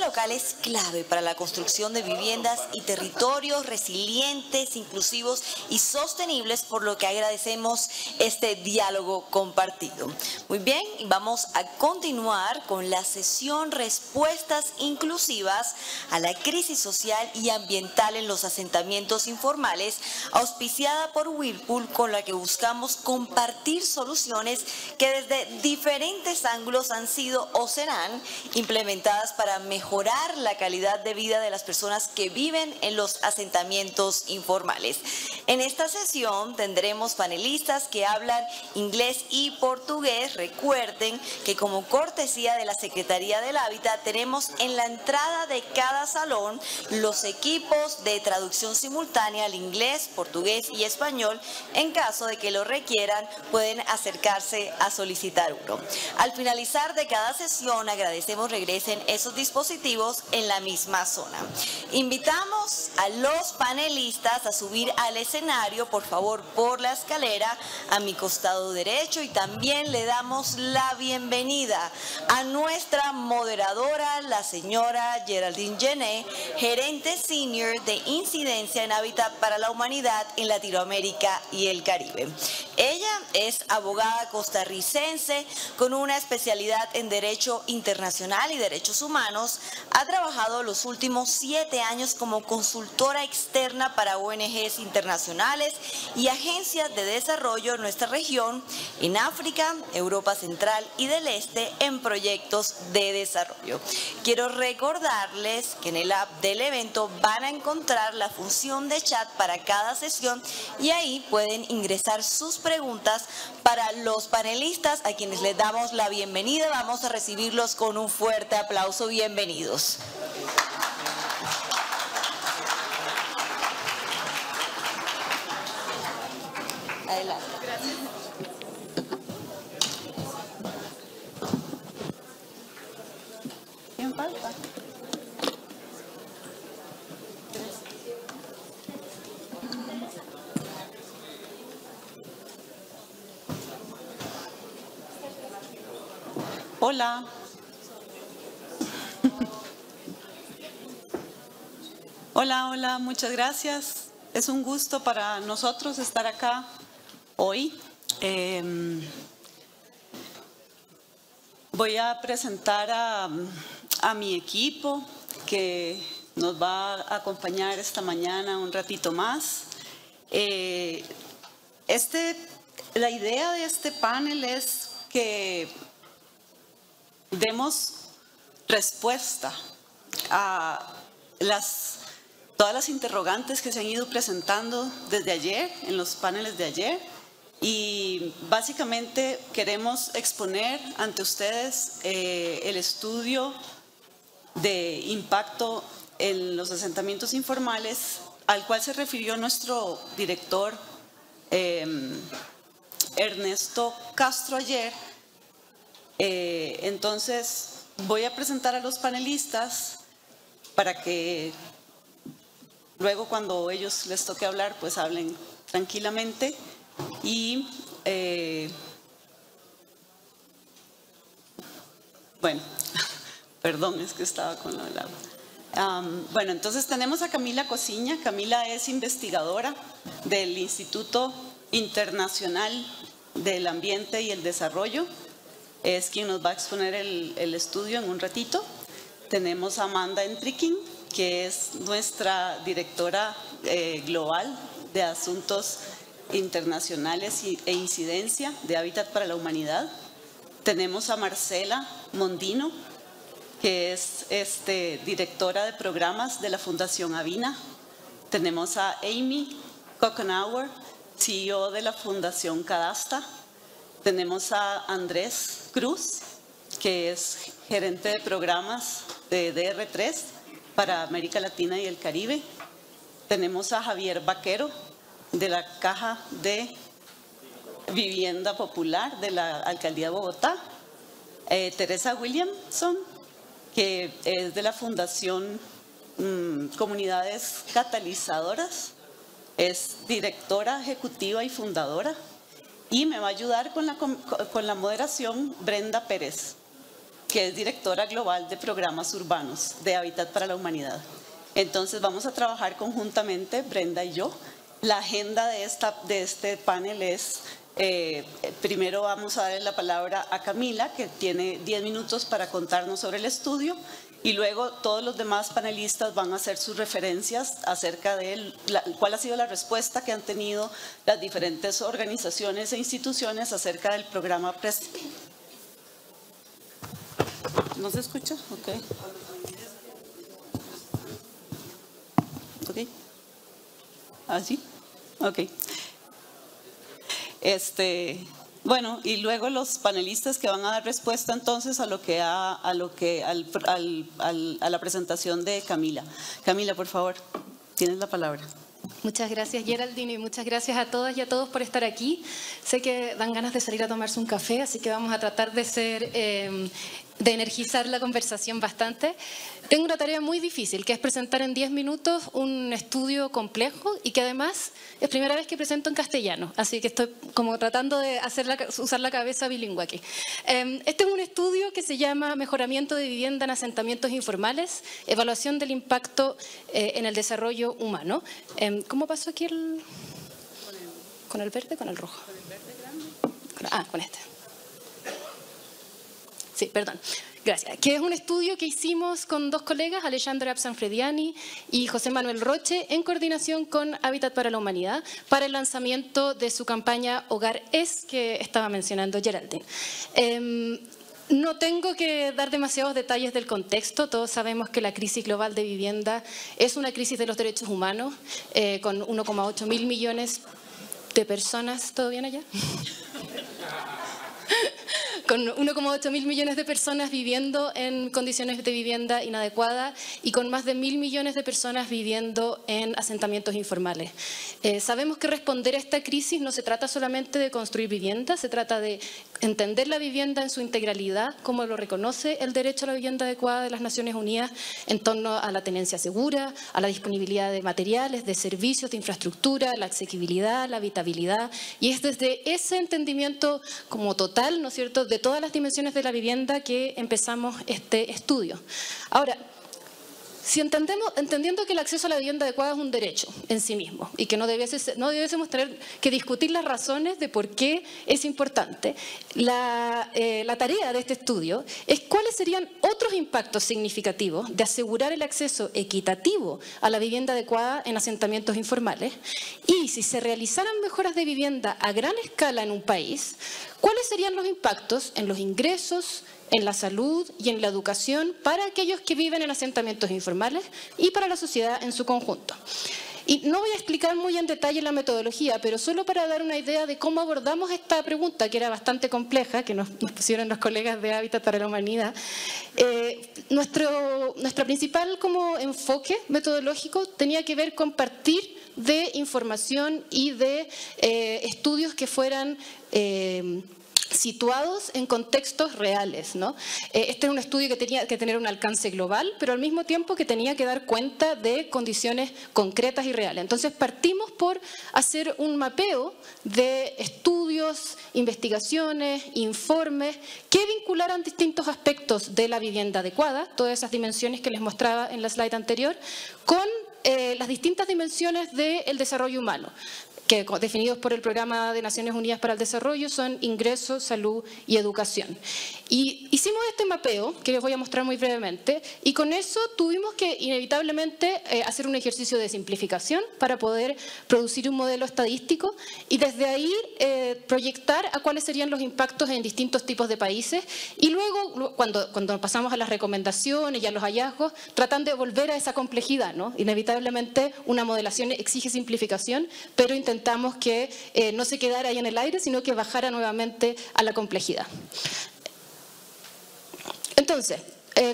local es clave para la construcción de viviendas y territorios resilientes, inclusivos y sostenibles, por lo que agradecemos este diálogo compartido. Muy bien, vamos a continuar con la sesión Respuestas Inclusivas a la Crisis Social y Ambiental en los Asentamientos Informales, auspiciada por Whirlpool, con la que buscamos compartir soluciones que desde diferentes ángulos han sido o serán implementadas para mejorar la calidad de vida de las personas que viven en los asentamientos informales. En esta sesión tendremos panelistas que hablan inglés y portugués. Recuerden que como cortesía de la Secretaría del Hábitat tenemos en la entrada de cada salón los equipos de traducción simultánea al inglés, portugués y español. En caso de que lo requieran, pueden acercarse a solicitar uno. Al finalizar de cada sesión, agradecemos regresen esos dispositivos en la misma zona. Invitamos a los panelistas a subir al escenario, por favor, por la escalera a mi costado derecho, y también le damos la bienvenida a nuestra moderadora, la señora Geraldine Gené, gerente senior de incidencia en Hábitat para la Humanidad en Latinoamérica y el Caribe. Ella es abogada costarricense con una especialidad en Derecho Internacional y Derechos Humanos. Ha trabajado los últimos 7 años como consultora externa para ONGs internacionales y agencias de desarrollo en nuestra región, en África, Europa Central y del Este, en proyectos de desarrollo. Quiero recordarles que en el app del evento van a encontrar la función de chat para cada sesión y ahí pueden ingresar sus preguntas para los panelistas, a quienes les damos la bienvenida. Vamos a recibirlos con un fuerte aplauso. Bienvenidos. Adelante. Gracias. ¿Quién falta? Hola. Hola, muchas gracias. Es un gusto para nosotros estar acá hoy. Voy a presentar a mi equipo que nos va a acompañar esta mañana un ratito más. La idea de este panel es que demos respuesta a todas las interrogantes que se han ido presentando desde ayer, en los paneles de ayer, y básicamente queremos exponer ante ustedes el estudio de impacto en los asentamientos informales al cual se refirió nuestro director Ernesto Castro ayer. Entonces voy a presentar a los panelistas para que luego, cuando ellos les toque hablar, pues hablen tranquilamente. Y bueno, perdón, es que estaba con lo del agua. Bueno, entonces tenemos a Camila Cosiña. Camila es investigadora del Instituto Internacional del Ambiente y el Desarrollo. Es quien nos va a exponer el estudio en un ratito. Tenemos a Amanda Entriquín, que es nuestra directora global de Asuntos Internacionales e Incidencia de Hábitat para la Humanidad. Tenemos a Marcela Mondino, que es directora de programas de la Fundación Avina. Tenemos a Amy Kochenauer, CEO de la Fundación Cadasta. Tenemos a Andrés Cruz, que es gerente de programas de DR3 para América Latina y el Caribe. Tenemos a Javier Vaquero, de la Caja de Vivienda Popular de la Alcaldía de Bogotá. Teresa Williamson, que es de la Fundación Comunidades Catalizadoras, es directora ejecutiva y fundadora. Y me va a ayudar con la moderación Brenda Pérez. que es directora global de programas urbanos de Hábitat para la Humanidad. Entonces vamos a trabajar conjuntamente, Brenda y yo. La agenda de este panel es, primero vamos a darle la palabra a Camila, que tiene 10 minutos para contarnos sobre el estudio, y luego todos los demás panelistas van a hacer sus referencias acerca de cuál ha sido la respuesta que han tenido las diferentes organizaciones e instituciones acerca del programa ¿No se escucha? Ok. Ok. ¿Así? Ok. Bueno, y luego los panelistas que van a dar respuesta entonces a la presentación de Camila. Camila, por favor, tienes la palabra. Muchas gracias, Geraldine, y muchas gracias a todas y a todos por estar aquí. Sé que dan ganas de salir a tomarse un café, así que vamos a tratar de energizar la conversación bastante. Tengo una tarea muy difícil, que es presentar en 10 minutos un estudio complejo y que además es primera vez que presento en castellano, así que estoy como tratando de usar la cabeza bilingüe aquí. Este es un estudio que se llama Mejoramiento de vivienda en asentamientos informales, evaluación del impacto en el desarrollo humano. ¿Cómo pasó aquí con el verde o con el rojo? Con el verde grande. Con este. Sí, perdón. Gracias. Que es un estudio que hicimos con dos colegas, Alexandra Absanfrediani y José Manuel Roche, en coordinación con Hábitat para la Humanidad, para el lanzamiento de su campaña Hogar Es, que estaba mencionando Geraldine. No tengo que dar demasiados detalles del contexto. Todos sabemos que la crisis global de vivienda es una crisis de los derechos humanos, con 1,8 mil millones de personas. ¿Todo bien allá? Con 1,8 mil millones de personas viviendo en condiciones de vivienda inadecuada y con más de 1.000 millones de personas viviendo en asentamientos informales. Sabemos que responder a esta crisis no se trata solamente de construir vivienda, se trata de entender la vivienda en su integralidad, como lo reconoce el derecho a la vivienda adecuada de las Naciones Unidas, en torno a la tenencia segura, a la disponibilidad de materiales, de servicios, de infraestructura, la asequibilidad, la habitabilidad, y es desde ese entendimiento como total, ¿no es cierto?, de todas las dimensiones de la vivienda que empezamos este estudio. Ahora, si entendiendo que el acceso a la vivienda adecuada es un derecho en sí mismo y que no debiésemos tener que discutir las razones de por qué es importante, la tarea de este estudio es cuáles serían otros impactos significativos de asegurar el acceso equitativo a la vivienda adecuada en asentamientos informales y si se realizaran mejoras de vivienda a gran escala en un país, cuáles serían los impactos en los ingresos, en la salud y en la educación para aquellos que viven en asentamientos informales y para la sociedad en su conjunto. Y no voy a explicar muy en detalle la metodología, pero solo para dar una idea de cómo abordamos esta pregunta, que era bastante compleja, que nos pusieron los colegas de Hábitat para la Humanidad. Nuestra principal como enfoque metodológico tenía que ver con partir de información y de estudios que fueran situados en contextos reales, ¿no? Este es un estudio que tenía que tener un alcance global, pero al mismo tiempo que tenía que dar cuenta de condiciones concretas y reales. Entonces partimos por hacer un mapeo de estudios, investigaciones, informes que vincularan distintos aspectos de la vivienda adecuada, todas esas dimensiones que les mostraba en la slide anterior, con las distintas dimensiones del desarrollo humano, que definidos por el Programa de Naciones Unidas para el Desarrollo son ingresos, salud y educación. Y hicimos este mapeo, que les voy a mostrar muy brevemente, y con eso tuvimos que inevitablemente hacer un ejercicio de simplificación para poder producir un modelo estadístico y desde ahí proyectar a cuáles serían los impactos en distintos tipos de países y luego, cuando pasamos a las recomendaciones y a los hallazgos, tratan de volver a esa complejidad, ¿no? Inevitablemente una modelación exige simplificación, pero intentamos que no se quedara ahí en el aire, sino que bajara nuevamente a la complejidad. Entonces,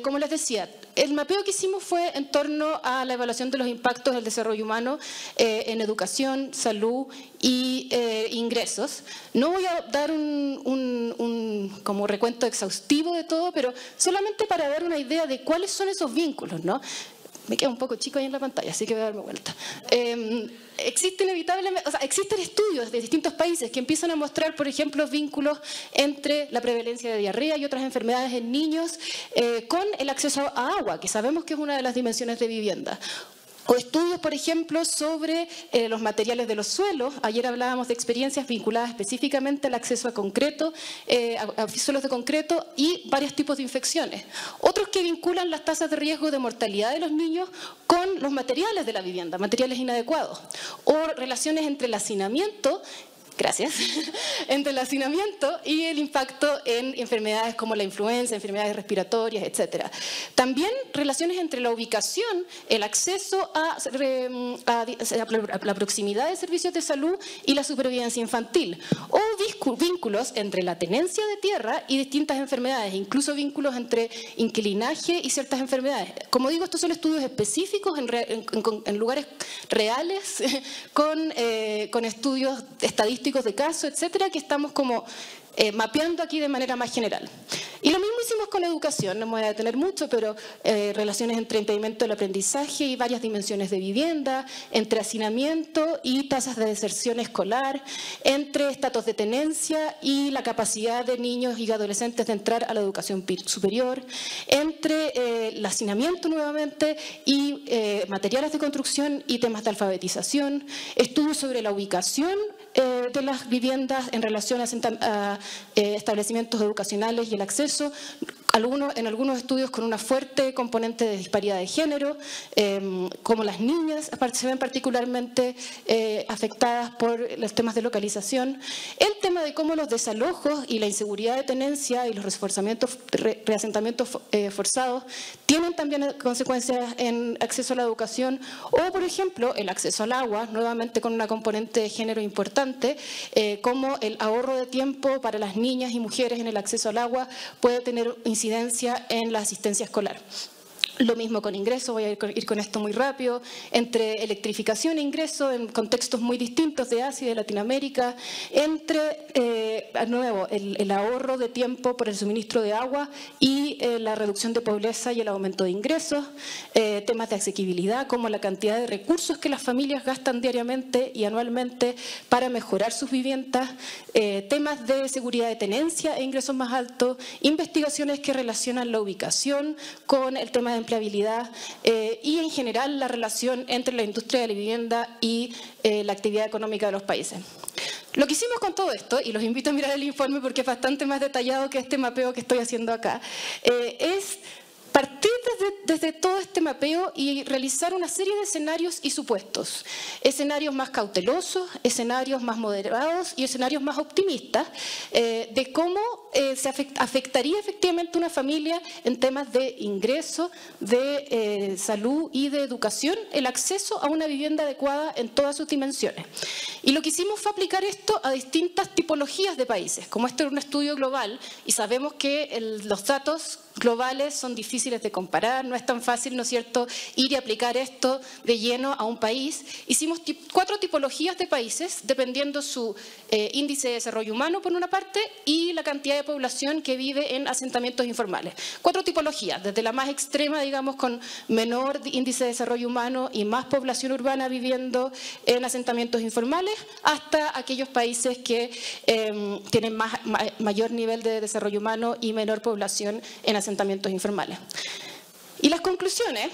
como les decía, el mapeo que hicimos fue en torno a la evaluación de los impactos del desarrollo humano en educación, salud y ingresos. No voy a dar un como recuento exhaustivo de todo, pero solamente para dar una idea de cuáles son esos vínculos, ¿no? me queda un poco chico ahí en la pantalla, así que voy a darme vuelta. Existen estudios de distintos países que empiezan a mostrar, por ejemplo, vínculos entre la prevalencia de diarrea y otras enfermedades en niños con el acceso a agua, que sabemos que es una de las dimensiones de vivienda. O estudios, por ejemplo, sobre los materiales de los suelos. Ayer hablábamos de experiencias vinculadas específicamente al acceso a concreto, a suelos de concreto y varios tipos de infecciones. Otros que vinculan las tasas de riesgo de mortalidad de los niños con los materiales de la vivienda, materiales inadecuados. O relaciones entre el hacinamiento, entre el hacinamiento y el impacto en enfermedades como la influenza, enfermedades respiratorias, etc. También relaciones entre la ubicación, el acceso a la proximidad de servicios de salud y la supervivencia infantil. O vínculos entre la tenencia de tierra y distintas enfermedades, incluso vínculos entre inquilinaje y ciertas enfermedades. Como digo, estos son estudios específicos en lugares reales, con estudios estadísticos de casos, etcétera, que estamos como mapeando aquí de manera más general. Y lo mismo hicimos con educación, no me voy a detener mucho, pero relaciones entre impedimento del aprendizaje y varias dimensiones de vivienda, entre hacinamiento y tasas de deserción escolar, entre estatus de tenencia y la capacidad de niños y adolescentes de entrar a la educación superior, entre el hacinamiento nuevamente y materiales de construcción y temas de alfabetización, estudios sobre la ubicación de las viviendas en relación a establecimientos educacionales y el acceso, en algunos estudios con una fuerte componente de disparidad de género, como las niñas se ven particularmente afectadas por los temas de localización, el tema de cómo los desalojos y la inseguridad de tenencia y los reasentamientos forzados tienen también consecuencias en acceso a la educación, o por ejemplo el acceso al agua, nuevamente con una componente de género importante, como el ahorro de tiempo para las niñas y mujeres en el acceso al agua puede tener incidencia en la asistencia escolar. Lo mismo con ingreso, voy a ir con esto muy rápido, entre electrificación e ingreso en contextos muy distintos de Asia y de Latinoamérica, entre, de nuevo, el ahorro de tiempo por el suministro de agua y la reducción de pobreza y el aumento de ingresos, temas de asequibilidad como la cantidad de recursos que las familias gastan diariamente y anualmente para mejorar sus viviendas, temas de seguridad de tenencia e ingresos más altos, investigaciones que relacionan la ubicación con el tema de empleabilidad y en general la relación entre la industria de la vivienda y la actividad económica de los países. Lo que hicimos con todo esto, y los invito a mirar el informe porque es bastante más detallado que este mapeo que estoy haciendo acá, es partir desde todo este mapeo y realizar una serie de escenarios y supuestos. Escenarios más cautelosos, escenarios más moderados y escenarios más optimistas de cómo se afectaría efectivamente una familia en temas de ingreso, de salud y de educación, el acceso a una vivienda adecuada en todas sus dimensiones. Y lo que hicimos fue aplicar esto a distintas tipologías de países. Como esto era un estudio global y sabemos que los datos globales son difíciles de comparar, no es tan fácil, ¿no es cierto?, ir y aplicar esto de lleno a un país. Hicimos 4 tipologías de países, dependiendo su índice de desarrollo humano, por una parte, y la cantidad de población que vive en asentamientos informales. 4 tipologías, desde la más extrema, digamos, con menor índice de desarrollo humano y más población urbana viviendo en asentamientos informales, hasta aquellos países que tienen mayor nivel de desarrollo humano y menor población en asentamientos informales. Y las conclusiones,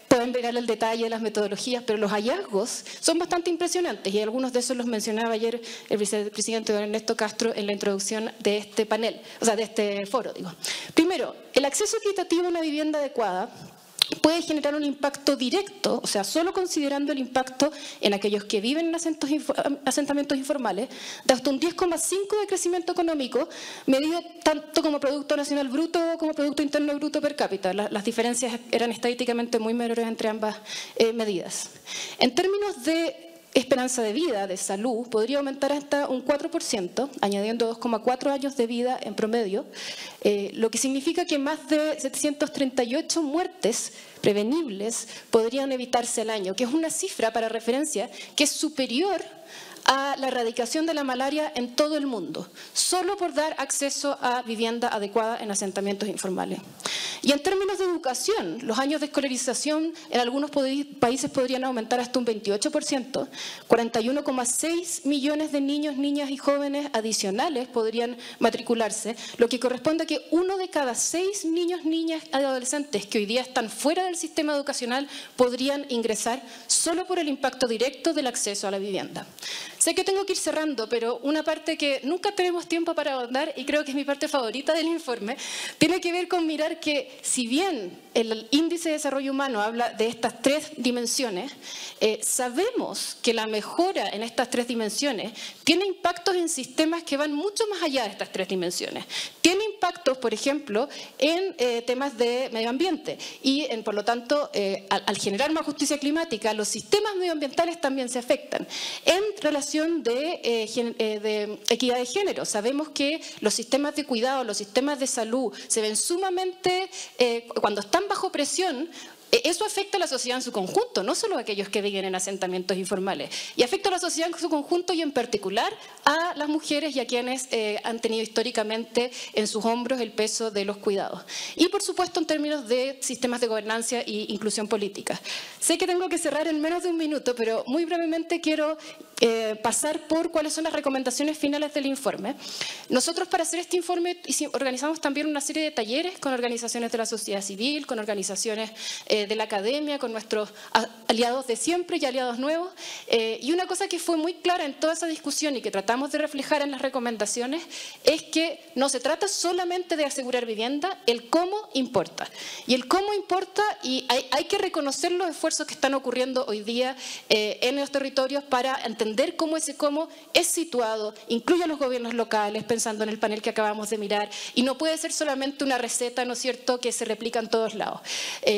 pueden ver el detalle de las metodologías, pero los hallazgos son bastante impresionantes y algunos de esos los mencionaba ayer el vicepresidente don Ernesto Castro en la introducción de este panel, o sea, de este foro, digo. Primero, el acceso equitativo a una vivienda adecuada puede generar un impacto directo, o sea, solo considerando el impacto en aquellos que viven en asentamientos informales, de hasta un 10,5 de crecimiento económico, medido tanto como Producto Nacional Bruto como Producto Interno Bruto per cápita. Las diferencias eran estadísticamente muy menores entre ambas medidas. En términos de esperanza de vida, de salud, podría aumentar hasta un 4%, añadiendo 2,4 años de vida en promedio, lo que significa que más de 738 muertes prevenibles podrían evitarse al año, que es una cifra para referencia que es superior a la erradicación de la malaria en todo el mundo, solo por dar acceso a vivienda adecuada en asentamientos informales. Y en términos de educación, los años de escolarización en algunos países podrían aumentar hasta un 28%, 41,6 millones de niños, niñas y jóvenes adicionales podrían matricularse, lo que corresponde a que 1 de cada 6 niños, niñas y adolescentes que hoy día están fuera del sistema educacional podrían ingresar solo por el impacto directo del acceso a la vivienda. Sé que tengo que ir cerrando, pero una parte que nunca tenemos tiempo para ahondar, y creo que es mi parte favorita del informe, tiene que ver con mirar que si bien el índice de desarrollo humano habla de estas 3 dimensiones, sabemos que la mejora en estas 3 dimensiones tiene impactos en sistemas que van mucho más allá de estas 3 dimensiones. Tiene impactos, por ejemplo, en temas de medio ambiente y, por lo tanto, al generar más justicia climática, los sistemas medioambientales también se afectan. En relación de equidad de género, sabemos que los sistemas de cuidado, los sistemas de salud se ven sumamente, cuando están bajo presión, eso afecta a la sociedad en su conjunto, no solo a aquellos que viven en asentamientos informales, y afecta a la sociedad en su conjunto y en particular a las mujeres y a quienes han tenido históricamente en sus hombros el peso de los cuidados. Y por supuesto en términos de sistemas de gobernanza e inclusión política. Sé que tengo que cerrar en menos de un minuto, pero muy brevemente quiero pasar por cuáles son las recomendaciones finales del informe. Nosotros para hacer este informe organizamos también una serie de talleres con organizaciones de la sociedad civil, con organizaciones de la academia, con nuestros aliados de siempre y aliados nuevos. Y una cosa que fue muy clara en toda esa discusión y que tratamos de reflejar en las recomendaciones es que no se trata solamente de asegurar vivienda, el cómo importa. Y el cómo importa, y hay que reconocer los esfuerzos que están ocurriendo hoy día en los territorios para entender cómo ese cómo es situado, incluye a los gobiernos locales, pensando en el panel que acabamos de mirar, y no puede ser solamente una receta, ¿no es cierto?, que se replica en todos lados.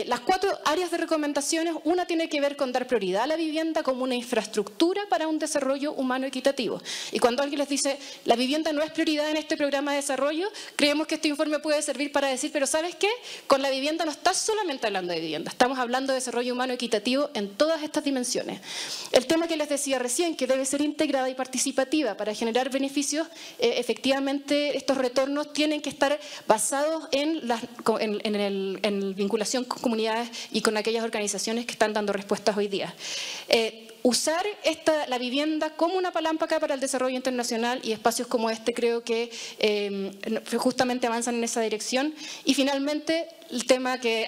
Las 4 áreas de recomendaciones, una tiene que ver con dar prioridad a la vivienda como una infraestructura para un desarrollo humano equitativo. Y cuando alguien les dice, la vivienda no es prioridad en este programa de desarrollo, creemos que este informe puede servir para decir, pero ¿sabes qué? Con la vivienda no estás solamente hablando de vivienda, estamos hablando de desarrollo humano equitativo en todas estas dimensiones. El tema que les decía recién, que debe ser integrada y participativa para generar beneficios, efectivamente estos retornos tienen que estar basados en la vinculación con comunidades y con aquellas organizaciones que están dando respuestas hoy día. Usar la vivienda como una palanca para el desarrollo internacional y espacios como este creo que justamente avanzan en esa dirección. Y finalmente, el tema que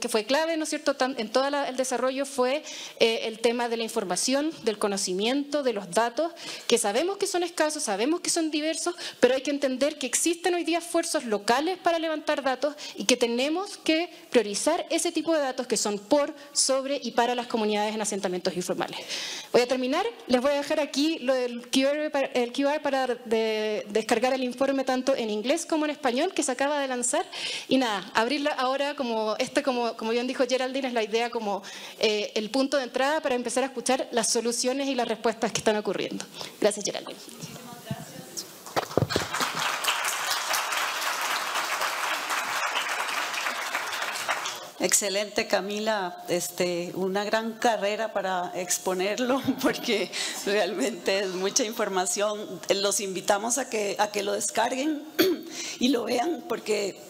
fue clave, ¿no es cierto?, en todo el desarrollo fue el tema de la información, del conocimiento, de los datos, que sabemos que son escasos, sabemos que son diversos, pero hay que entender que existen hoy día esfuerzos locales para levantar datos y que tenemos que priorizar ese tipo de datos que son por, sobre y para las comunidades en asentamientos informales. Voy a terminar, les voy a dejar aquí el QR para descargar el informe tanto en inglés como en español que se acaba de lanzar, y nada, abrirla ahora como bien dijo Geraldine, es la idea como el punto de entrada para empezar a escuchar las soluciones y las respuestas que están ocurriendo. Gracias, Geraldine. Excelente, Camila, una gran carrera para exponerlo porque realmente es mucha información. Los invitamos a que lo descarguen y lo vean porque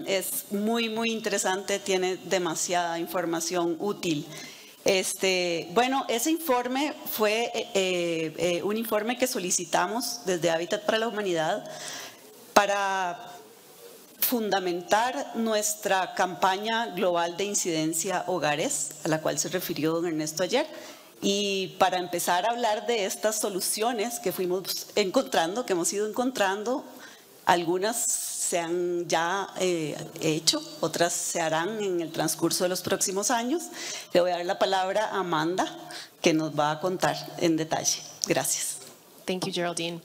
es muy, muy interesante, tiene demasiada información útil. Bueno, ese informe fue un informe que solicitamos desde Hábitat para la Humanidad para fundamentar nuestra campaña global de incidencia hogares, a la cual se refirió don Ernesto ayer, y para empezar a hablar de estas soluciones que fuimos encontrando, que hemos ido encontrando. Algunas se han ya hecho, otras se harán en el transcurso de los próximos años. Le voy a dar la palabra a Amanda, que nos va a contar en detalle. Gracias. Thank you, Geraldine.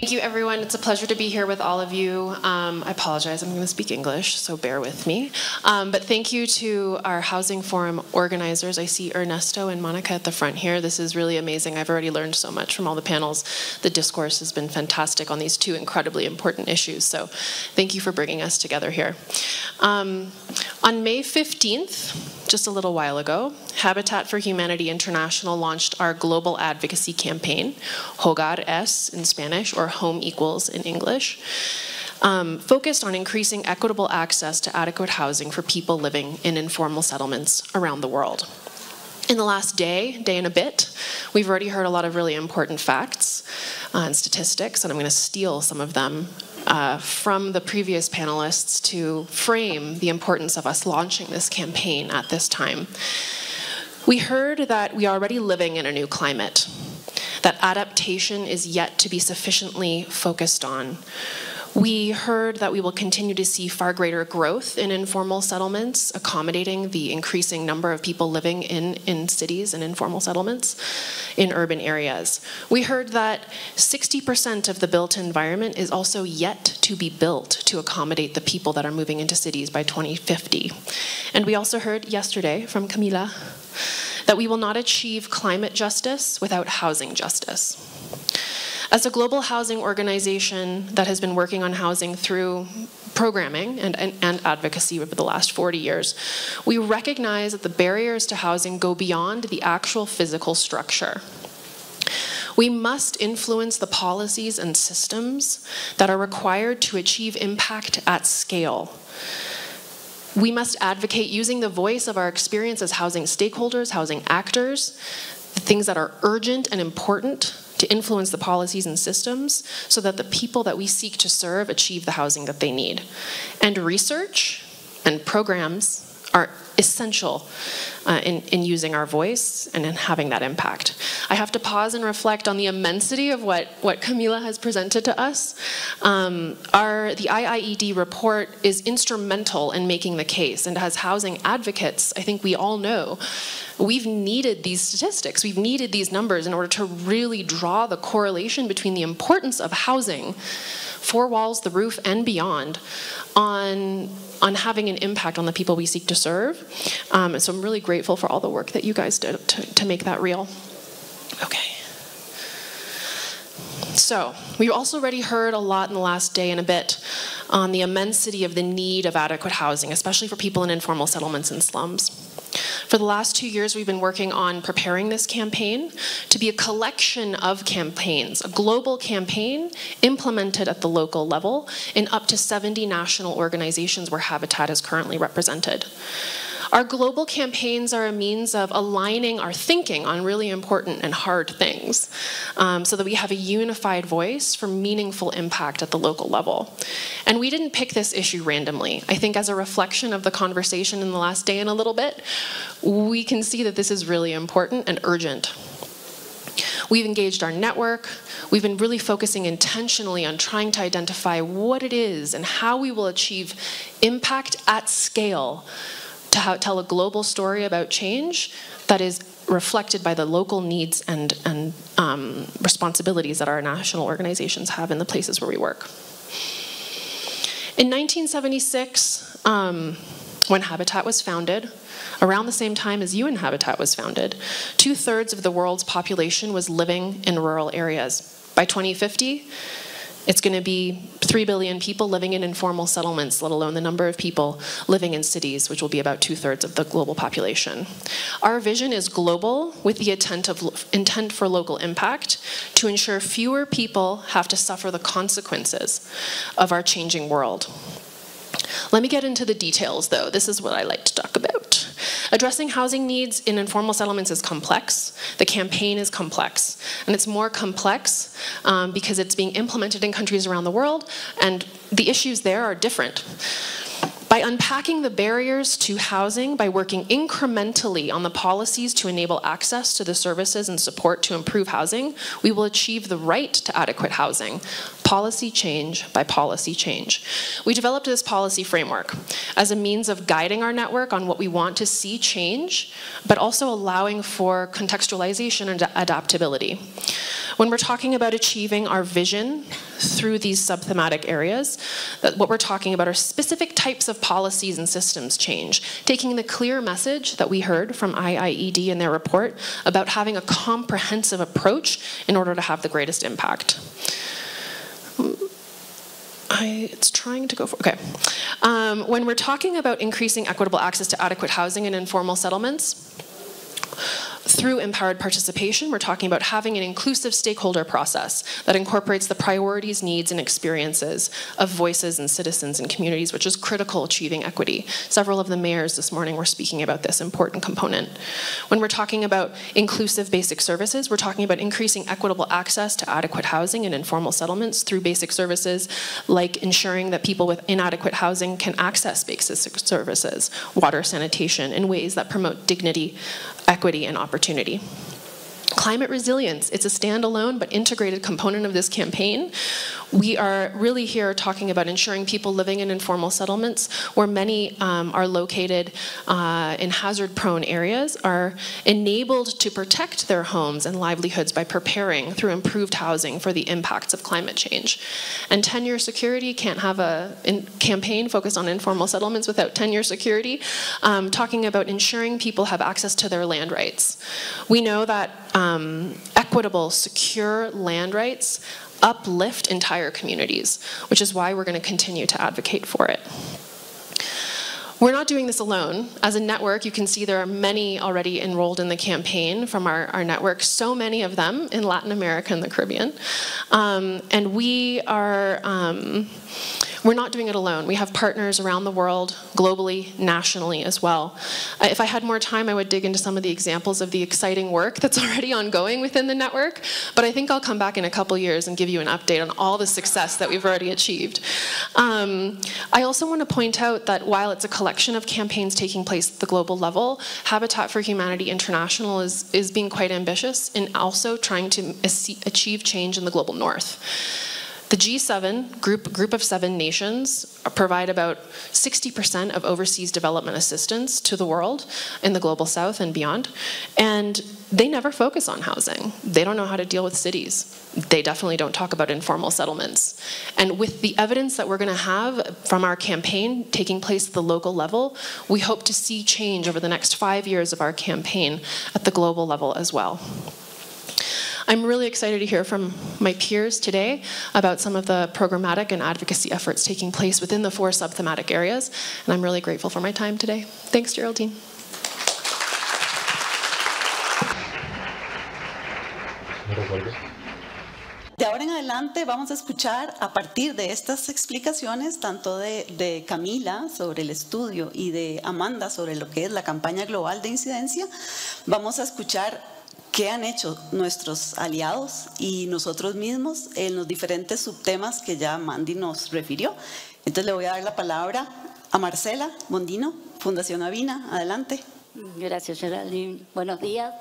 Thank you, everyone. It's a pleasure to be here with all of you. I apologize, I'm going to speak English, so bear with me. But thank you to our Housing Forum organizers. I see Ernesto and Monica at the front here. This is really amazing. I've already learned so much from all the panels. The discourse has been fantastic on these 2 incredibly important issues. So thank you for bringing us together here. On May 15th, just a little while ago, Habitat for Humanity International launched our global advocacy campaign, Hogar es in Spanish, or Home Equals in English, focused on increasing equitable access to adequate housing for people living in informal settlements around the world. In the last day and a bit, we've already heard a lot of really important facts and statistics, and I'm going to steal some of them from the previous panelists to frame the importance of us launching this campaign at this time. We heard that we are already living in a new climate, that adaptation is yet to be sufficiently focused on. We heard that we will continue to see far greater growth in informal settlements, accommodating the increasing number of people living in cities and informal settlements in urban areas. We heard that 60% of the built environment is also yet to be built to accommodate the people that are moving into cities by 2050. And we also heard yesterday from Camila that we will not achieve climate justice without housing justice. As a global housing organization that has been working on housing through programming and advocacy over the last 40 years, we recognize that the barriers to housing go beyond the actual physical structure. We must influence the policies and systems that are required to achieve impact at scale. We must advocate using the voice of our experience as housing stakeholders, housing actors, the things that are urgent and important to influence the policies and systems so that the people that we seek to serve achieve the housing that they need. And research and programs are essential in using our voice and in having that impact. I have to pause and reflect on the immensity of what Camila has presented to us. The IIED report is instrumental in making the case, and as housing advocates, I think we all know we've needed these statistics, we've needed these numbers in order to really draw the correlation between the importance of housing, four walls, the roof, and beyond, on having an impact on the people we seek to serve. So I'm really grateful for all the work that you guys did to make that real. Okay. So we've also already heard a lot in the last day and a bit on the immensity of the need of adequate housing, especially for people in informal settlements and slums. For the last 2 years, we've been working on preparing this campaign to be a collection of campaigns, a global campaign implemented at the local level in up to 70 national organizations where Habitat is currently represented. Our global campaigns are a means of aligning our thinking on really important and hard things so that we have a unified voice for meaningful impact at the local level. And we didn't pick this issue randomly. I think as a reflection of the conversation in the last day and a little bit, we can see that this is really important and urgent. We've engaged our network. We've been really focusing intentionally on trying to identify what it is and how we will achieve impact at scale to tell a global story about change that is reflected by the local needs and responsibilities that our national organizations have in the places where we work. In 1976, when Habitat was founded, around the same time as UN Habitat was founded, 2/3 of the world's population was living in rural areas. By 2050, it's going to be 3 billion people living in informal settlements, let alone the number of people living in cities, which will be about 2/3 of the global population. Our vision is global with the intent for local impact to ensure fewer people have to suffer the consequences of our changing world. Let me get into the details, though. This is what I like to talk about. Addressing housing needs in informal settlements is complex. The campaign is complex. And it's more complex because it's being implemented in countries around the world, and the issues there are different. By unpacking the barriers to housing, by working incrementally on the policies to enable access to the services and support to improve housing, we will achieve the right to adequate housing, policy change by policy change. We developed this policy framework as a means of guiding our network on what we want to see change, but also allowing for contextualization and adaptability. When we're talking about achieving our vision through these subthematic areas, what we're talking about are specific types of policies and systems change, taking the clear message that we heard from IIED in their report about having a comprehensive approach in order to have the greatest impact. It's trying to go for, okay. When we're talking about increasing equitable access to adequate housing in informal settlements, through empowered participation, we're talking about having an inclusive stakeholder process that incorporates the priorities, needs, and experiences of voices and citizens and communities, which is critical achieving equity. Several of the mayors this morning were speaking about this important component. When we're talking about inclusive basic services, we're talking about increasing equitable access to adequate housing in informal settlements through basic services, like ensuring that people with inadequate housing can access basic services, water, sanitation, in ways that promote dignity, equity, and opportunity. Climate resilience, it's a standalone but integrated component of this campaign. We are really here talking about ensuring people living in informal settlements, where many are located in hazard-prone areas, are enabled to protect their homes and livelihoods by preparing through improved housing for the impacts of climate change. And tenure security, can't have a campaign focused on informal settlements without tenure security, talking about ensuring people have access to their land rights. We know that equitable, secure land rights uplift entire communities, which is why we're going to continue to advocate for it. We're not doing this alone. As a network, you can see there are many already enrolled in the campaign from our network, so many of them in Latin America and the Caribbean. And we're not doing it alone. We have partners around the world, globally, nationally as well. If I had more time, I would dig into some of the examples of the exciting work that's already ongoing within the network, but I think I'll come back in a couple years and give you an update on all the success that we've already achieved. I also want to point out that while it's a collection of campaigns taking place at the global level, Habitat for Humanity International is being quite ambitious in also trying to achieve change in the global north. The G7, group of 7 nations, provide about 60% of overseas development assistance to the world in the global south and beyond. And they never focus on housing. They don't know how to deal with cities. They definitely don't talk about informal settlements. And with the evidence that we're going to have from our campaign taking place at the local level, we hope to see change over the next 5 years of our campaign at the global level as well. I'm really excited to hear from my peers today about some of the programmatic and advocacy efforts taking place within the 4 sub-thematic areas, and I'm really grateful for my time today. Thanks, Geraldine. De ahora en adelante vamos a escuchar a partir de estas explicaciones, tanto de Camila sobre el estudio y de Amanda sobre lo que es la campaña global de incidencia, vamos a escuchar qué han hecho nuestros aliados y nosotros mismos en los diferentes subtemas que ya Mandy nos refirió. Entonces le voy a dar la palabra a Marcela Mondino, Fundación Avina. Adelante. Gracias, Geraldine. Buenos días.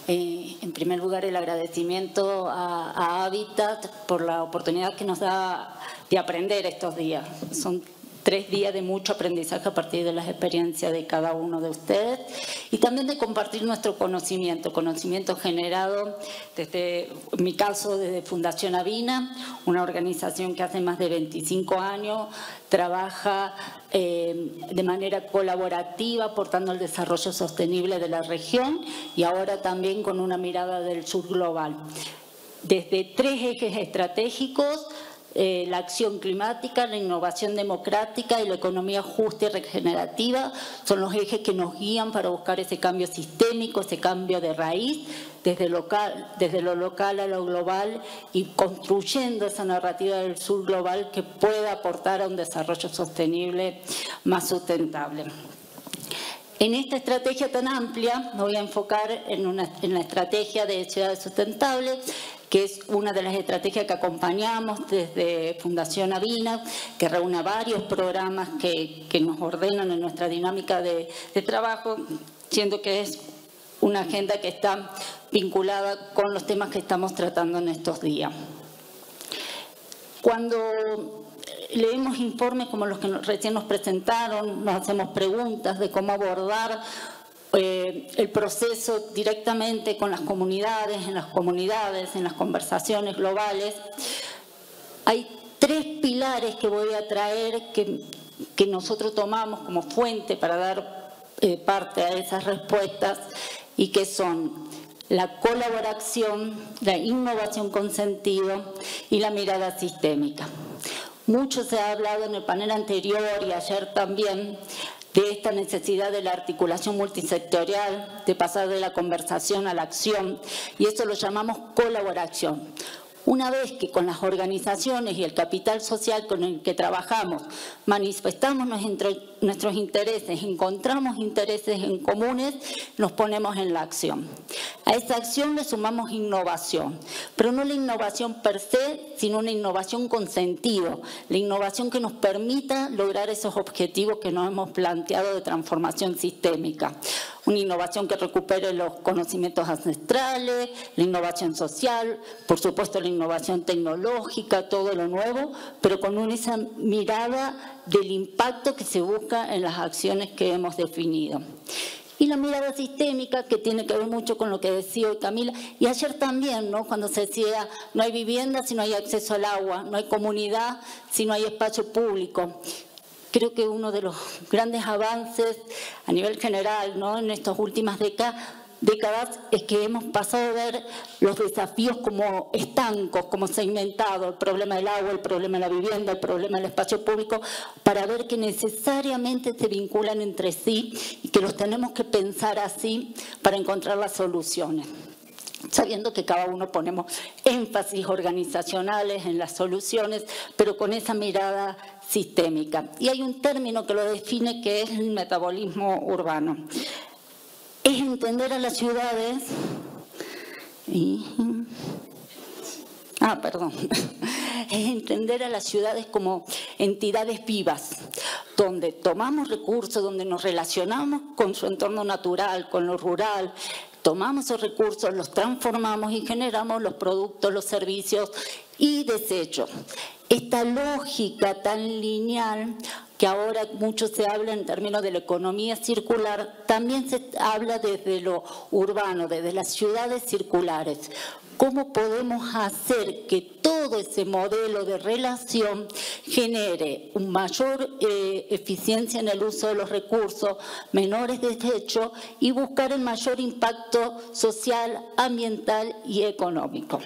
En primer lugar, el agradecimiento a Habitat por la oportunidad que nos da de aprender estos días. Son 3 días de mucho aprendizaje a partir de las experiencias de cada uno de ustedes y también de compartir nuestro conocimiento generado desde, en mi caso, desde Fundación Avina, una organización que hace más de 25 años trabaja de manera colaborativa aportando al desarrollo sostenible de la región y ahora también con una mirada del sur global. Desde 3 ejes estratégicos: la acción climática, la innovación democrática y la economía justa y regenerativa son los ejes que nos guían para buscar ese cambio sistémico, ese cambio de raíz, desde lo local a lo global y construyendo esa narrativa del sur global que pueda aportar a un desarrollo sostenible más sustentable. En esta estrategia tan amplia me voy a enfocar en la estrategia de ciudades sustentables, que es una de las estrategias que acompañamos desde Fundación Avina, que reúne varios programas que nos ordenan en nuestra dinámica de trabajo, siendo que es una agenda que está vinculada con los temas que estamos tratando en estos días. Cuando leemos informes como los que recién nos presentaron, nos hacemos preguntas de cómo abordar el proceso directamente con las comunidades, en las conversaciones globales. Hay 3 pilares que voy a traer que nosotros tomamos como fuente para dar parte a esas respuestas y que son la colaboración, la innovación con sentido y la mirada sistémica. Mucho se ha hablado en el panel anterior y ayer también de esta necesidad de la articulación multisectorial, de pasar de la conversación a la acción, y eso lo llamamos colaboración. Una vez que con las organizaciones y el capital social con el que trabajamos manifestamos nuestros intereses, encontramos intereses en comunes, nos ponemos en la acción. A esa acción le sumamos innovación, pero no la innovación per se, sino una innovación con sentido, la innovación que nos permita lograr esos objetivos que nos hemos planteado de transformación sistémica. Una innovación que recupere los conocimientos ancestrales, la innovación social, por supuesto la innovación tecnológica, todo lo nuevo, pero con esa mirada del impacto que se busca en las acciones que hemos definido. Y la mirada sistémica, que tiene que ver mucho con lo que decía hoy Camila, y ayer también, ¿no? Cuando se decía, no hay vivienda si no hay acceso al agua, no hay comunidad si no hay espacio público. Creo que uno de los grandes avances a nivel general, ¿no?, en estas últimas décadas es que hemos pasado a ver los desafíos como estancos, como segmentados, el problema del agua, el problema de la vivienda, el problema del espacio público, para ver que necesariamente se vinculan entre sí y que los tenemos que pensar así para encontrar las soluciones, sabiendo que cada uno ponemos énfasis organizacionales en las soluciones, pero con esa mirada sistémica. Y hay un término que lo define, que es el metabolismo urbano. Es entender a las ciudades es entender a las ciudades como entidades vivas, donde tomamos recursos, donde nos relacionamos con su entorno natural, con lo rural, tomamos esos recursos, los transformamos y generamos los productos, los servicios y desechos. Esta lógica tan lineal, que ahora mucho se habla en términos de la economía circular, también se habla desde lo urbano, desde las ciudades circulares. ¿Cómo podemos hacer que todo ese modelo de relación genere una mayor eficiencia en el uso de los recursos, menores desechos y buscar el mayor impacto social, ambiental y económico?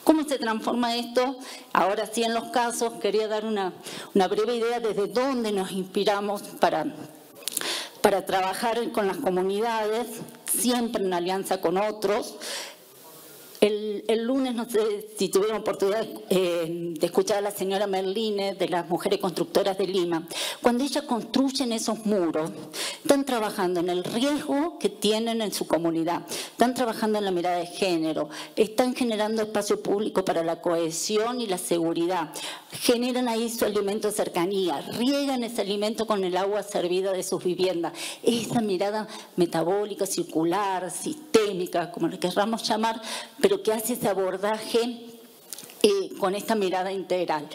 ¿Cómo se transforma esto? Ahora sí, en los casos, quería dar una breve idea desde dónde nos inspiramos para trabajar con las comunidades, siempre en alianza con otros. El lunes, no sé si tuvieron oportunidad de escuchar a la señora Merline, de las Mujeres Constructoras de Lima. Cuando ellas construyen esos muros, están trabajando en el riesgo que tienen en su comunidad, están trabajando en la mirada de género, están generando espacio público para la cohesión y la seguridad, generan ahí su alimento de cercanía, riegan ese alimento con el agua servida de sus viviendas. Esa mirada metabólica, circular, sistémica, como le querramos llamar, pero que hace ese abordaje con esta mirada integral.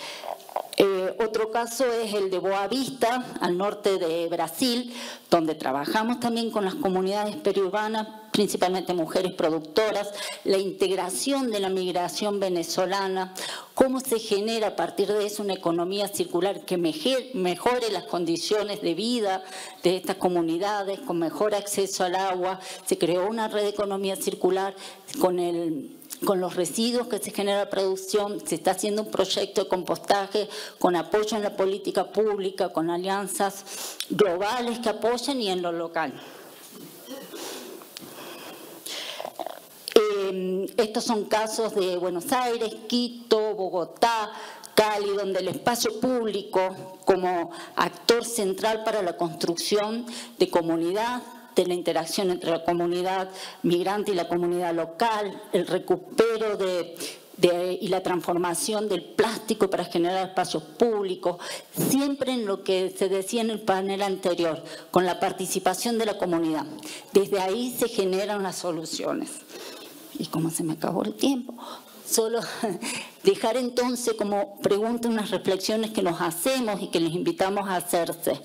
Otro caso es el de Boa Vista, al norte de Brasil, donde trabajamos también con las comunidades periurbanas, principalmente mujeres productoras, la integración de la migración venezolana, cómo se genera a partir de eso una economía circular que mejore las condiciones de vida de estas comunidades, con mejor acceso al agua. Se creó una red de economía circular con los residuos que se genera la producción, se está haciendo un proyecto de compostaje con apoyo en la política pública, con alianzas globales que apoyan y en lo local. Estos son casos de Buenos Aires, Quito, Bogotá, Cali, donde el espacio público como actor central para la construcción de comunidad, de la interacción entre la comunidad migrante y la comunidad local, el recupero y la transformación del plástico para generar espacios públicos, siempre en lo que se decía en el panel anterior, con la participación de la comunidad. Desde ahí se generan las soluciones. Y como se me acabó el tiempo, solo dejar entonces como pregunta unas reflexiones que nos hacemos y que les invitamos a hacerse.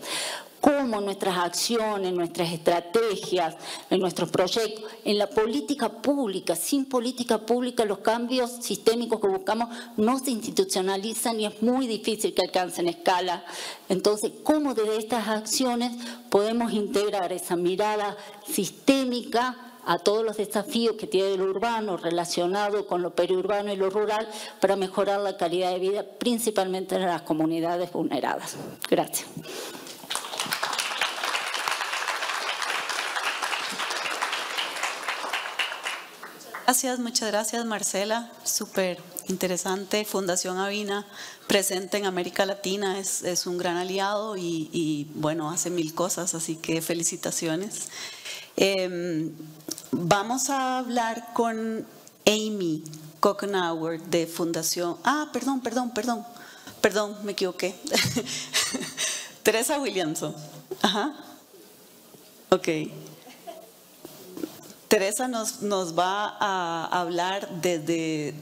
Cómo nuestras acciones, nuestras estrategias, en nuestros proyectos, en la política pública, sin política pública los cambios sistémicos que buscamos no se institucionalizan y es muy difícil que alcancen escala. Entonces, cómo desde estas acciones podemos integrar esa mirada sistémica a todos los desafíos que tiene lo urbano relacionado con lo periurbano y lo rural para mejorar la calidad de vida, principalmente en las comunidades vulneradas. Gracias. Muchas gracias Marcela, súper interesante. Fundación Avina, presente en América Latina, es un gran aliado y bueno, hace mil cosas, así que felicitaciones. Vamos a hablar con Amy Kochenauer de Fundación... Perdón, me equivoqué. Teresa Williamson. Ajá. Ok. Teresa nos va a hablar desde...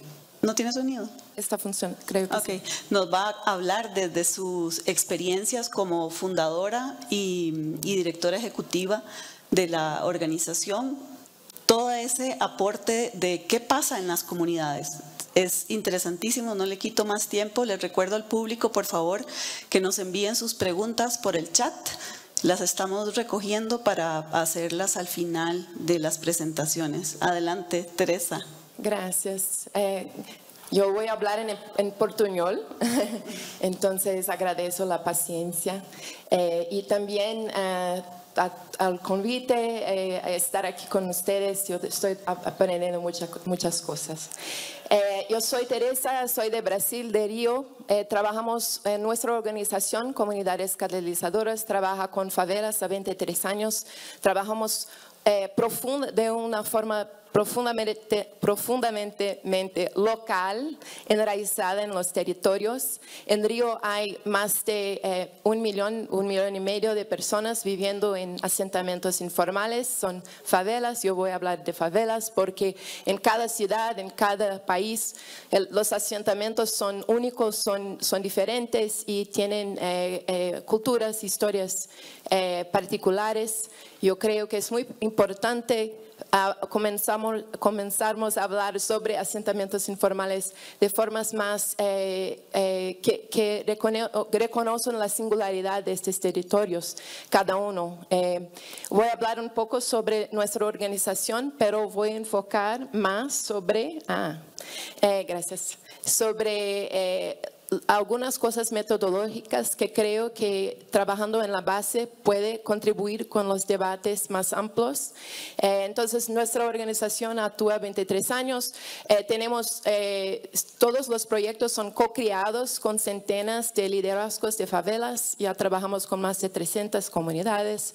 ¿No tiene sonido? Esta función, creo que sí. Nos va a hablar desde sus experiencias como fundadora y directora ejecutiva de la organización, todo ese aporte de qué pasa en las comunidades. Es interesantísimo, no le quito más tiempo. Les recuerdo al público, por favor, que nos envíen sus preguntas por el chat. Las estamos recogiendo para hacerlas al final de las presentaciones. Adelante, Teresa. Gracias. Yo voy a hablar en portuñol, entonces agradezco la paciencia y también al convite a estar aquí con ustedes. Yo estoy aprendiendo muchas cosas. Yo soy Teresa, soy de Brasil, de Río. Trabajamos en nuestra organización, Comunidades Catalizadoras, trabaja con favelas a 23 años. Trabajamos de una forma profundamente local, enraizada en los territorios. En Río hay más de 1 millón y medio de personas viviendo en asentamientos informales, son favelas. Yo voy a hablar de favelas porque en cada ciudad, en cada país, los asentamientos son únicos, son diferentes y tienen culturas, historias particulares. Yo creo que es muy importante comenzamos a hablar sobre asentamientos informales de formas más que reconocen la singularidad de estos territorios, cada uno. Voy a hablar un poco sobre nuestra organización, pero voy a enfocar más sobre algunas cosas metodológicas que creo que trabajando en la base puede contribuir con los debates más amplios. Entonces, nuestra organización actúa 23 años. Todos los proyectos son co-creados con centenas de liderazgos de favelas. Ya trabajamos con más de 300 comunidades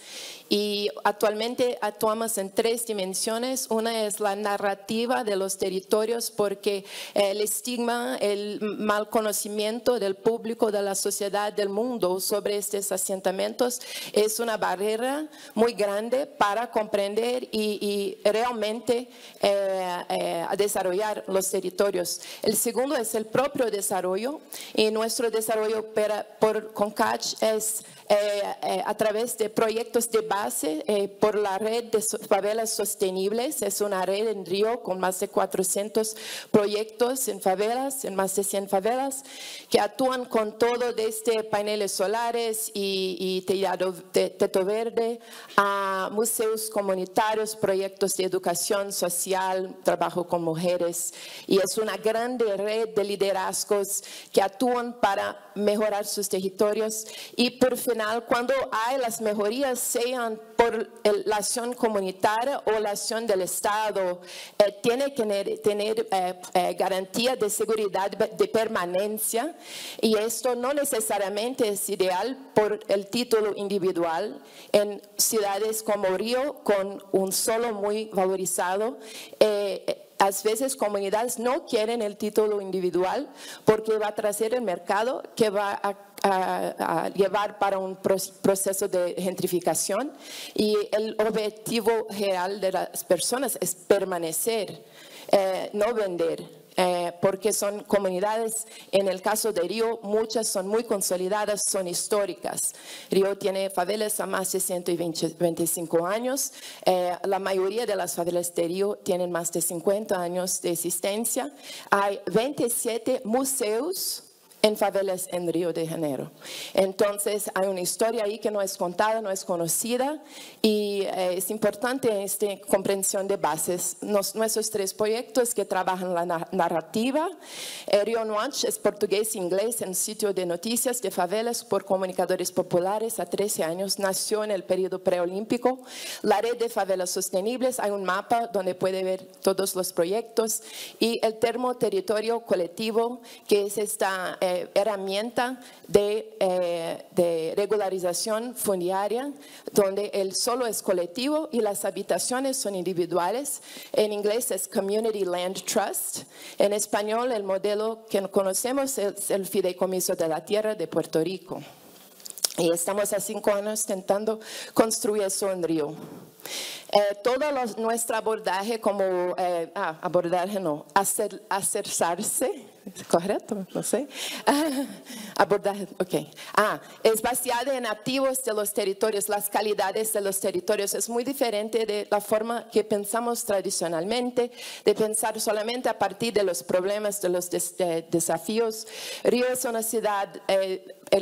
y actualmente actuamos en 3 dimensiones. Una es la narrativa de los territorios, porque el estigma, el mal conocimiento del público, de la sociedad, del mundo sobre estos asentamientos es una barrera muy grande para comprender y realmente desarrollar los territorios. El segundo es el propio desarrollo, y nuestro desarrollo por CONCACH es a través de proyectos de base por la red de favelas sostenibles. Es una red en Río con más de 400 proyectos en favelas, en más de 100 favelas, que actúan con todo desde paneles solares y teto verde a museos comunitarios, proyectos de educación social, trabajo con mujeres, y es una grande red de liderazgos que actúan para mejorar sus territorios. Y por final, cuando hay las mejorías, sean por la acción comunitaria o la acción del Estado, tiene que tener garantía de seguridad de permanencia, y esto no necesariamente es ideal por el título individual. En ciudades como Río, con un solo muy valorizado, a veces comunidades no quieren el título individual porque va a traer el mercado, que va a llevar para un proceso de gentrificación, y el objetivo real de las personas es permanecer, no vender. Porque son comunidades, en el caso de Río, muchas son muy consolidadas, son históricas. Río tiene favelas a más de 125 años. La mayoría de las favelas de Río tienen más de 50 años de existencia. Hay 27 museos en favelas en Río de Janeiro. Entonces hay una historia ahí que no es contada, no es conocida, y es importante esta comprensión de bases. Nuestros 3 proyectos que trabajan la narrativa. Rio Noite es portugués e inglés, en sitio de noticias de favelas por comunicadores populares a 13 años. Nació en el periodo preolímpico. La red de favelas sostenibles, hay un mapa donde puede ver todos los proyectos, y el termo territorio colectivo, que es esta herramienta de regularización fundiaria, donde el suelo es colectivo y las habitaciones son individuales. En inglés es Community Land Trust. En español, el modelo que conocemos es el Fideicomiso de la Tierra de Puerto Rico. Y estamos a 5 años intentando construir eso en Río. Todo nuestro abordaje como, acercarse, ¿correcto? No sé. Abordaje, ok. Es basada en activos de los territorios, las calidades de los territorios. Es muy diferente de la forma que pensamos tradicionalmente, de pensar solamente a partir de los problemas, de los desafíos. Río es una ciudad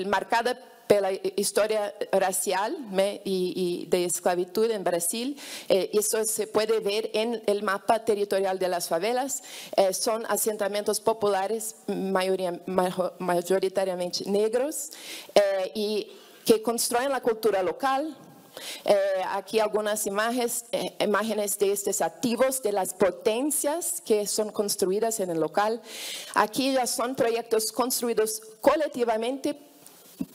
marcada por la historia racial y de esclavitud en Brasil. Eso se puede ver en el mapa territorial de las favelas. Son asentamientos populares, mayoritariamente negros, y que construyen la cultura local. Aquí algunas imágenes de estos activos, de las potencias que son construidas en el local. Aquí ya son proyectos construidos colectivamente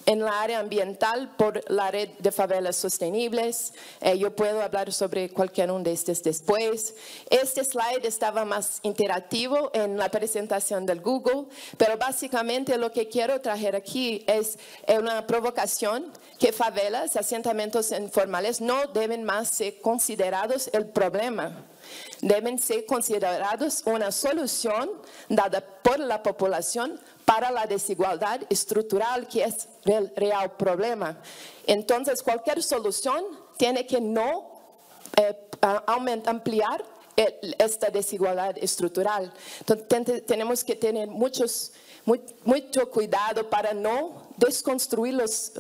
en la área ambiental por la red de favelas sostenibles. Yo puedo hablar sobre cualquier uno de estos después. Este slide estaba más interactivo en la presentación del Google, pero básicamente lo que quiero traer aquí es una provocación que favelas, asentamientos informales, no deben más ser considerados el problema. Deben ser considerados una solución dada por la población para la desigualdad estructural, que es el real problema. Entonces, cualquier solución tiene que no ampliar esta desigualdad estructural. Entonces, tenemos que tener mucho cuidado para no desconstruir las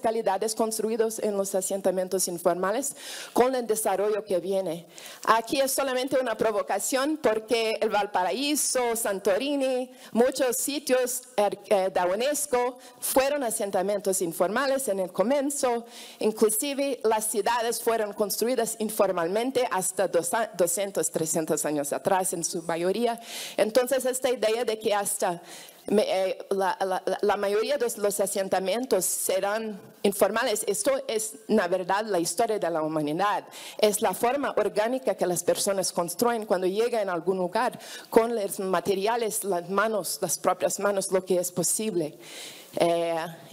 calidades construidas en los asentamientos informales con el desarrollo que viene. Aquí es solamente una provocación porque el Valparaíso, Santorini, muchos sitios de UNESCO fueron asentamientos informales en el comienzo. Inclusive las ciudades fueron construidas informalmente hasta 200, 300 años atrás en su mayoría. Entonces esta idea de que hasta la mayoría de los asentamientos serán informales. Esto es, la verdad, la historia de la humanidad. Es la forma orgánica que las personas construyen cuando llegan a algún lugar con los materiales, las propias manos, lo que es posible.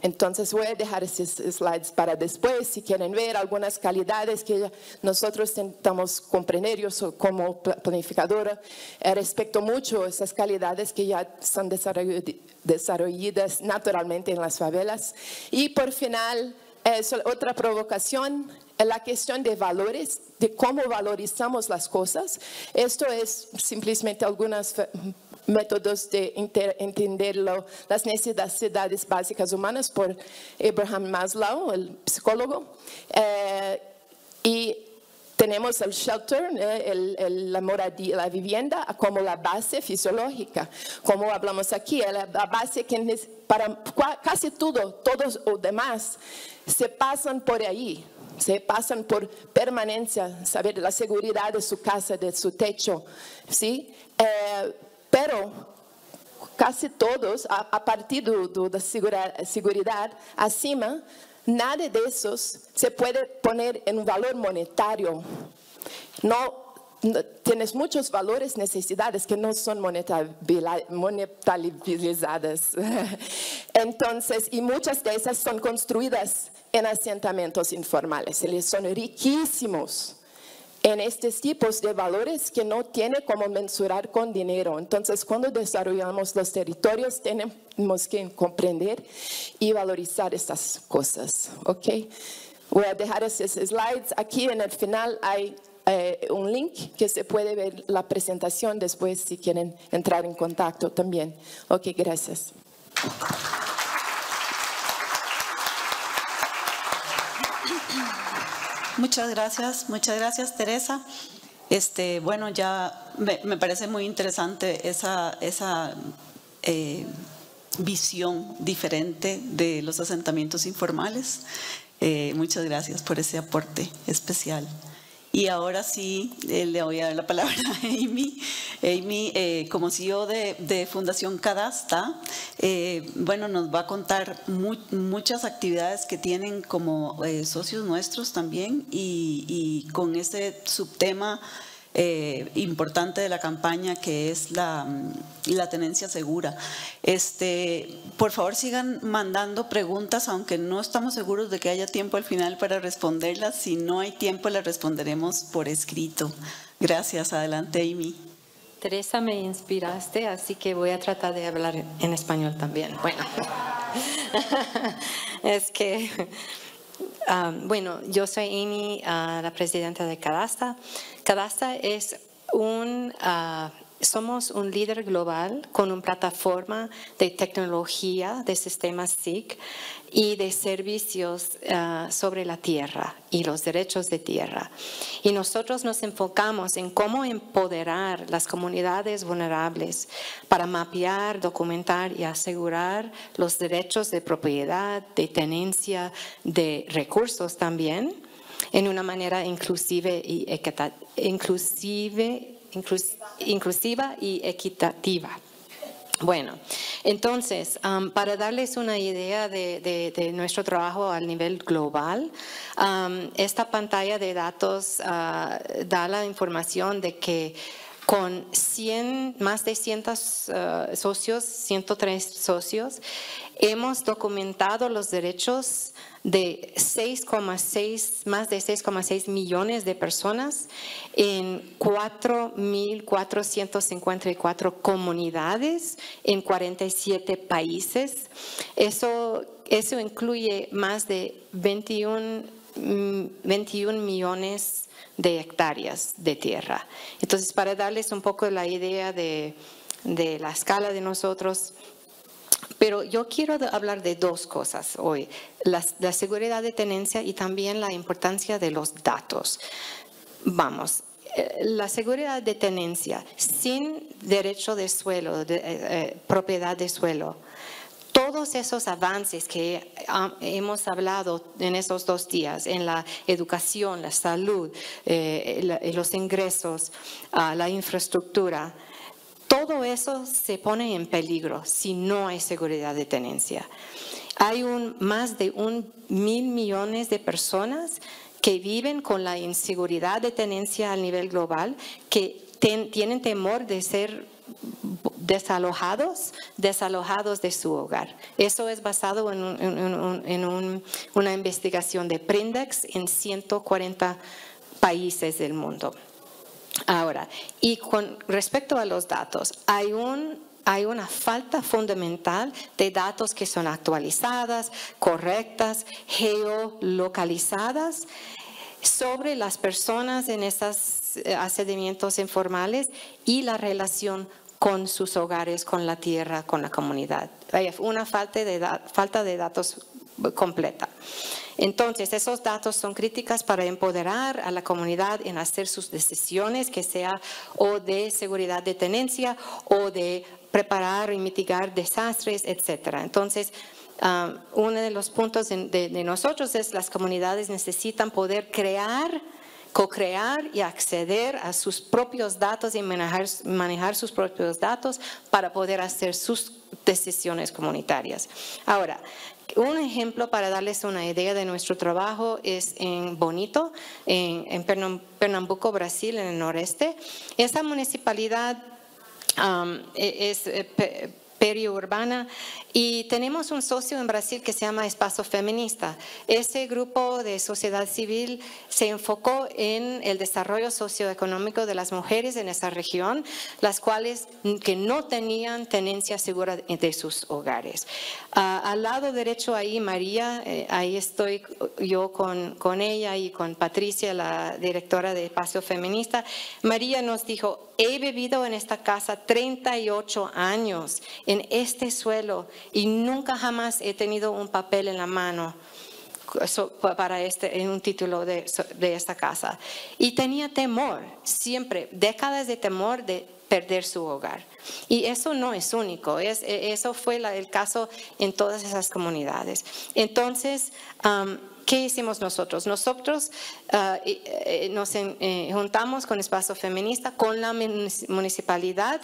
Entonces voy a dejar esos slides para después, si quieren ver algunas calidades que nosotros intentamos comprender. Yo soy como planificadora, respeto mucho esas calidades que ya son desarrolladas naturalmente en las favelas. Y por final, otra provocación, la cuestión de valores, de cómo valorizamos las cosas. Esto es simplemente algunos métodos de entender las necesidades básicas humanas por Abraham Maslow, el psicólogo. Y tenemos el shelter, la vivienda, como la base fisiológica. Como hablamos aquí, la base que para casi todos los demás se pasan por ahí. Se pasan por permanencia, saber la seguridad de su casa, de su techo, ¿sí? Pero casi todos, a partir de seguridad acima, nada de esos se puede poner en un valor monetario. No tienes muchos valores, necesidades que no son monetarizadas. Entonces, y muchas de esas son construidas en asentamientos informales. Ellos son riquísimos en estos tipos de valores que no tiene como mensurar con dinero. Entonces, cuando desarrollamos los territorios, tenemos que comprender y valorizar estas cosas. ¿Ok? Voy a dejar esos slides. Aquí en el final hay un link que se puede ver la presentación después si quieren entrar en contacto también. Ok, gracias. Muchas gracias Teresa. Bueno, ya me parece muy interesante esa visión diferente de los asentamientos informales. Muchas gracias por ese aporte especial. Y ahora sí, le voy a dar la palabra a Amy. Amy, como CEO de Fundación Cadasta, bueno, nos va a contar muchas actividades que tienen como socios nuestros también y con ese subtema importante de la campaña que es la tenencia segura. Por favor sigan mandando preguntas, aunque no estamos seguros de que haya tiempo al final para responderlas. Si no hay tiempo, las responderemos por escrito. Gracias. Adelante, Amy. Teresa, me inspiraste, así que voy a tratar de hablar en español también. Bueno, es que... bueno, yo soy Amy, la presidenta de Cadasta. Cadasta es somos un líder global con una plataforma de tecnología de sistemas SIG y de servicios sobre la tierra y los derechos de tierra. Y nosotros nos enfocamos en cómo empoderar las comunidades vulnerables para mapear, documentar y asegurar los derechos de propiedad, de tenencia, de recursos también, en una manera inclusiva y equitativa. Bueno, entonces, para darles una idea de nuestro trabajo a nivel global, esta pantalla de datos da la información de que con más de 100 socios, 103 socios, hemos documentado los derechos de más de 6,6 millones de personas en 4.454 comunidades en 47 países. Eso incluye más de 21 millones de hectáreas de tierra. Entonces, para darles un poco la idea de la escala de nosotros, pero yo quiero hablar de dos cosas hoy, la seguridad de tenencia y también la importancia de los datos. Vamos, la seguridad de tenencia sin derecho de suelo, propiedad de suelo, todos esos avances que hemos hablado en esos 2 días, en la educación, la salud, los ingresos, la infraestructura, todo eso se pone en peligro si no hay seguridad de tenencia. Hay más de 1.000 millones de personas que viven con la inseguridad de tenencia a nivel global, que tienen temor de ser desalojados de su hogar. Eso es basado en una investigación de Prindex en 140 países del mundo. Ahora, y con respecto a los datos, hay una falta fundamental de datos que son actualizadas, correctas, geolocalizadas sobre las personas en esos asentamientos informales y la relación con sus hogares, con la tierra, con la comunidad. Hay una falta de datos completa. Entonces, esos datos son críticos para empoderar a la comunidad en hacer sus decisiones, que sea o de seguridad de tenencia o de preparar y mitigar desastres, etc. Entonces, uno de los puntos de nosotros es las comunidades necesitan poder co-crear y acceder a sus propios datos y manejar sus propios datos para poder hacer sus decisiones comunitarias. Ahora, un ejemplo para darles una idea de nuestro trabajo es en Bonito, en Pernambuco, Brasil, en el noreste. Esta municipalidad es periurbana, y tenemos un socio en Brasil que se llama Espacio Feminista. Ese grupo de sociedad civil se enfocó en el desarrollo socioeconómico de las mujeres en esa región, las cuales que no tenían tenencia segura de sus hogares. Al lado derecho ahí, María, ahí estoy yo con ella y con Patricia, la directora de Espacio Feminista. María nos dijo: he vivido en esta casa 38 años, en este suelo, y nunca jamás he tenido un papel en la mano para en un título de esta casa. Y tenía temor, siempre, décadas de temor de perder su hogar. Y eso no es único, eso fue el caso en todas esas comunidades. Entonces, ¿qué hicimos nosotros? Nosotros nos juntamos con Espacio Feminista, con la municipalidad,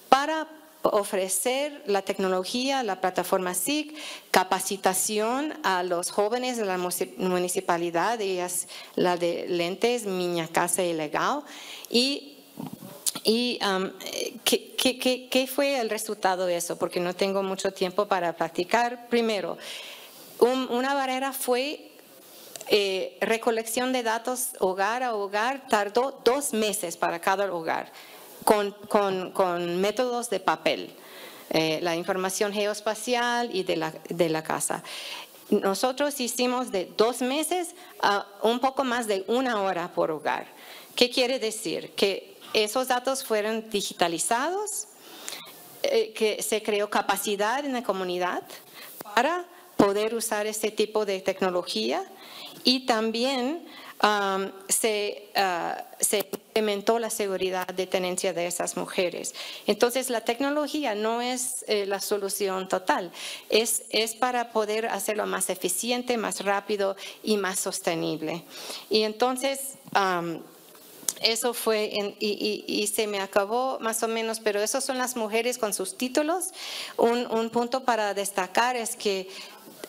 para ofrecer la tecnología, la plataforma SIG, capacitación a los jóvenes de la municipalidad, ellas, la de Lentes, Minha Casa y Legal. ¿Qué fue el resultado de eso? Porque no tengo mucho tiempo para practicar. Primero, una barrera fue recolección de datos hogar a hogar. Tardó 2 meses para cada hogar, con métodos de papel, la información geoespacial y de la casa. Nosotros hicimos de 2 meses a un poco más de 1 hora por hogar. ¿Qué quiere decir? Que esos datos fueron digitalizados, que se creó capacidad en la comunidad para poder usar este tipo de tecnología, y también se implementó la seguridad de tenencia de esas mujeres. Entonces, la tecnología no es la solución total, es para poder hacerlo más eficiente, más rápido y más sostenible. Y entonces, eso fue, y se me acabó más o menos, pero esas son las mujeres con sus títulos. Un punto para destacar es que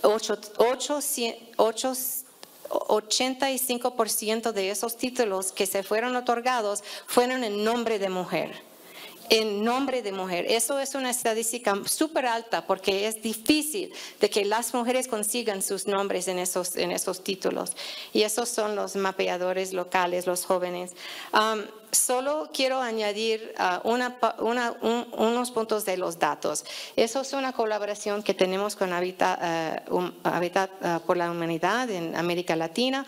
85% de esos títulos que se fueron otorgados fueron en nombre de mujer. En nombre de mujer. Eso es una estadística súper alta, porque es difícil de que las mujeres consigan sus nombres en esos títulos. Y esos son los mapeadores locales, los jóvenes. Solo quiero añadir unos puntos de los datos. Eso es una colaboración que tenemos con Habitat por la Humanidad en América Latina.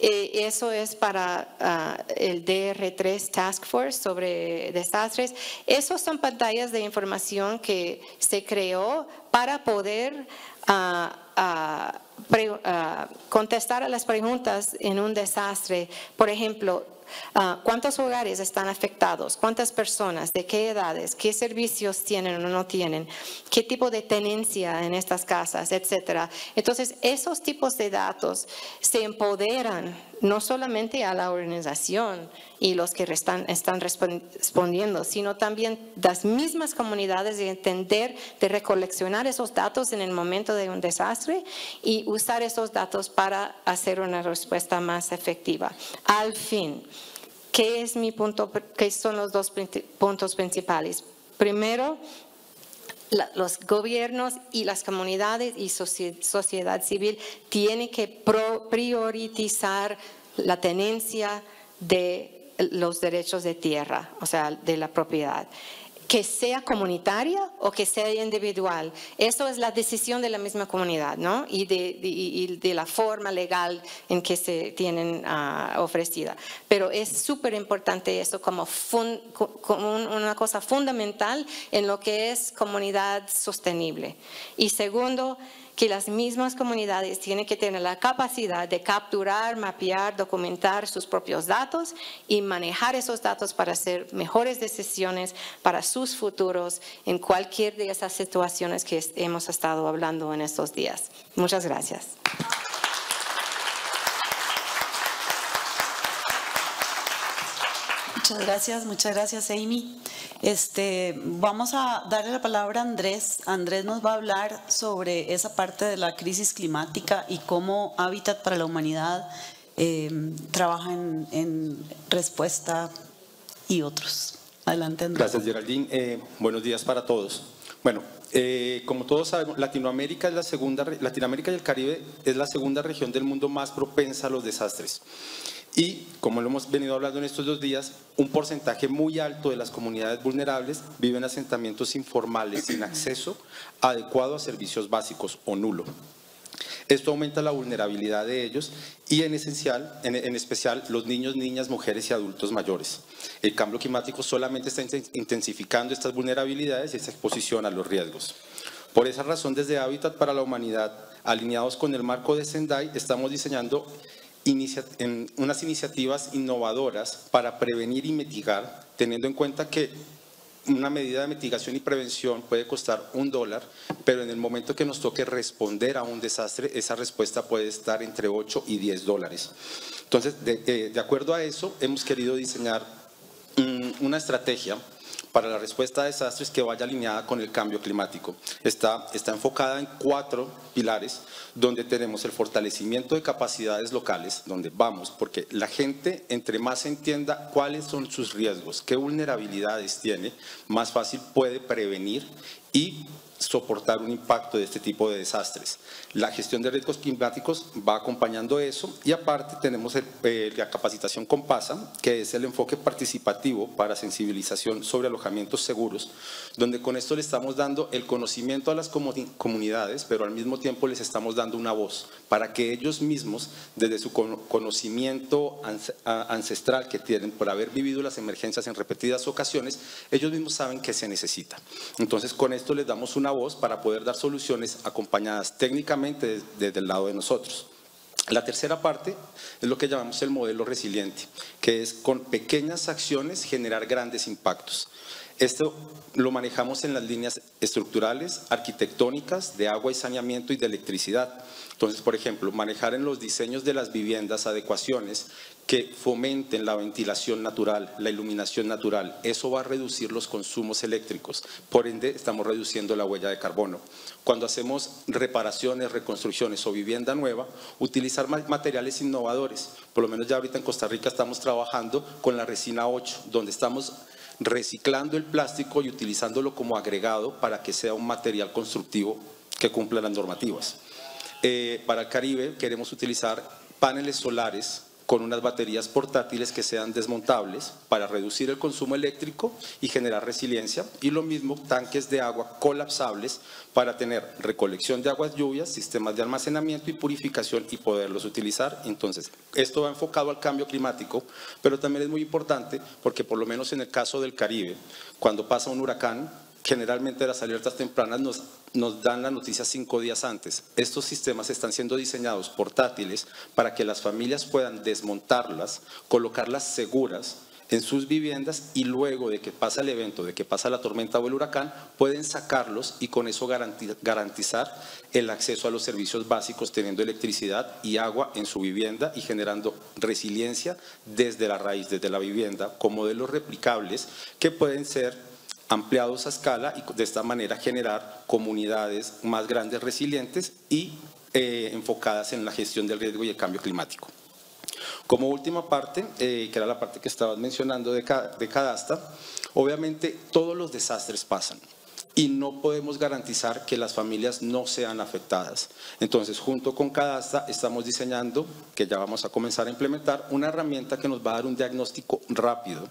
Eso es para el DR3 Task Force sobre desastres. Esos son pantallas de información que se creó para poder contestar a las preguntas en un desastre. Por ejemplo, ¿cuántos hogares están afectados? ¿Cuántas personas? ¿De qué edades? ¿Qué servicios tienen o no tienen? ¿Qué tipo de tenencia en estas casas? Etcétera. Entonces, esos tipos de datos se empoderan no solamente a la organización y los que están respondiendo, sino también las mismas comunidades de entender, de recoleccionar esos datos en el momento de un desastre y usar esos datos para hacer una respuesta más efectiva. Al fin, ¿qué es mi punto? ¿Qué son los 2 puntos principales? Primero, los gobiernos y las comunidades y sociedad civil tienen que priorizar la tenencia de los derechos de tierra, o sea, de la propiedad. Que sea comunitaria o que sea individual, eso es la decisión de la misma comunidad, ¿no? Y de la forma legal en que se tienen ofrecida. Pero es súper importante eso como una cosa fundamental en lo que es comunidad sostenible. Y segundo, que las mismas comunidades tienen que tener la capacidad de capturar, mapear, documentar sus propios datos y manejar esos datos para hacer mejores decisiones para sus futuros en cualquier de esas situaciones que hemos estado hablando en estos días. Muchas gracias. Muchas gracias, Amy. Vamos a darle la palabra a Andrés. Andrés nos va a hablar sobre esa parte de la crisis climática y cómo Hábitat para la Humanidad trabaja en respuesta y otros. Adelante, Andrés. Gracias, Geraldine. Buenos días para todos. Bueno, como todos sabemos, Latinoamérica y el Caribe es la segunda región del mundo más propensa a los desastres. Y, como lo hemos venido hablando en estos 2 días, un porcentaje muy alto de las comunidades vulnerables viven en asentamientos informales sin acceso adecuado a servicios básicos o nulo. Esto aumenta la vulnerabilidad de ellos y en especial los niños, niñas, mujeres y adultos mayores. El cambio climático solamente está intensificando estas vulnerabilidades y esta exposición a los riesgos. Por esa razón, desde Hábitat para la Humanidad, alineados con el marco de Sendai, estamos diseñando unas iniciativas innovadoras para prevenir y mitigar, teniendo en cuenta que una medida de mitigación y prevención puede costar $1, pero en el momento que nos toque responder a un desastre, esa respuesta puede estar entre $8 y $10. Entonces, de acuerdo a eso, hemos querido diseñar una estrategia para la respuesta a desastres que vaya alineada con el cambio climático. Está enfocada en 4 pilares, donde tenemos el fortalecimiento de capacidades locales, donde vamos, porque la gente, entre más entienda cuáles son sus riesgos, qué vulnerabilidades tiene, más fácil puede prevenir y soportar un impacto de este tipo de desastres. La gestión de riesgos climáticos va acompañando eso y aparte tenemos la capacitación con PASA, que es el enfoque participativo para sensibilización sobre alojamientos seguros, donde con esto le estamos dando el conocimiento a las comunidades, pero al mismo tiempo les estamos dando una voz para que ellos mismos, desde su conocimiento ancestral que tienen por haber vivido las emergencias en repetidas ocasiones, ellos mismos saben qué se necesita. Entonces, con esto les damos una voz para poder dar soluciones acompañadas técnicamente desde el lado de nosotros. La tercera parte es lo que llamamos el modelo resiliente, que es con pequeñas acciones generar grandes impactos. Esto lo manejamos en las líneas estructurales, arquitectónicas, de agua y saneamiento y de electricidad. Entonces, por ejemplo, manejar en los diseños de las viviendas adecuaciones que fomenten la ventilación natural, la iluminación natural. Eso va a reducir los consumos eléctricos. Por ende, estamos reduciendo la huella de carbono. Cuando hacemos reparaciones, reconstrucciones o vivienda nueva, utilizar materiales innovadores. Por lo menos ya ahorita en Costa Rica estamos trabajando con la resina 8, donde estamos reciclando el plástico y utilizándolo como agregado para que sea un material constructivo que cumpla las normativas. Para el Caribe queremos utilizar paneles solares con unas baterías portátiles que sean desmontables para reducir el consumo eléctrico y generar resiliencia, y lo mismo tanques de agua colapsables para tener recolección de aguas lluvias, sistemas de almacenamiento y purificación y poderlos utilizar. Entonces, esto va enfocado al cambio climático, pero también es muy importante porque por lo menos en el caso del Caribe, cuando pasa un huracán, generalmente las alertas tempranas nos dan la noticia 5 días antes. Estos sistemas están siendo diseñados portátiles para que las familias puedan desmontarlas, colocarlas seguras en sus viviendas y luego de que pasa el evento, de que pasa la tormenta o el huracán, pueden sacarlos y con eso garantizar el acceso a los servicios básicos, teniendo electricidad y agua en su vivienda y generando resiliencia desde la raíz, desde la vivienda, con modelos replicables que pueden ser ampliados a escala y de esta manera generar comunidades más grandes, resilientes y enfocadas en la gestión del riesgo y el cambio climático. Como última parte, que era la parte que estabas mencionando de Cadasta, obviamente todos los desastres pasan y no podemos garantizar que las familias no sean afectadas. Entonces, junto con Cadasta estamos diseñando, que ya vamos a comenzar a implementar, una herramienta que nos va a dar un diagnóstico rápido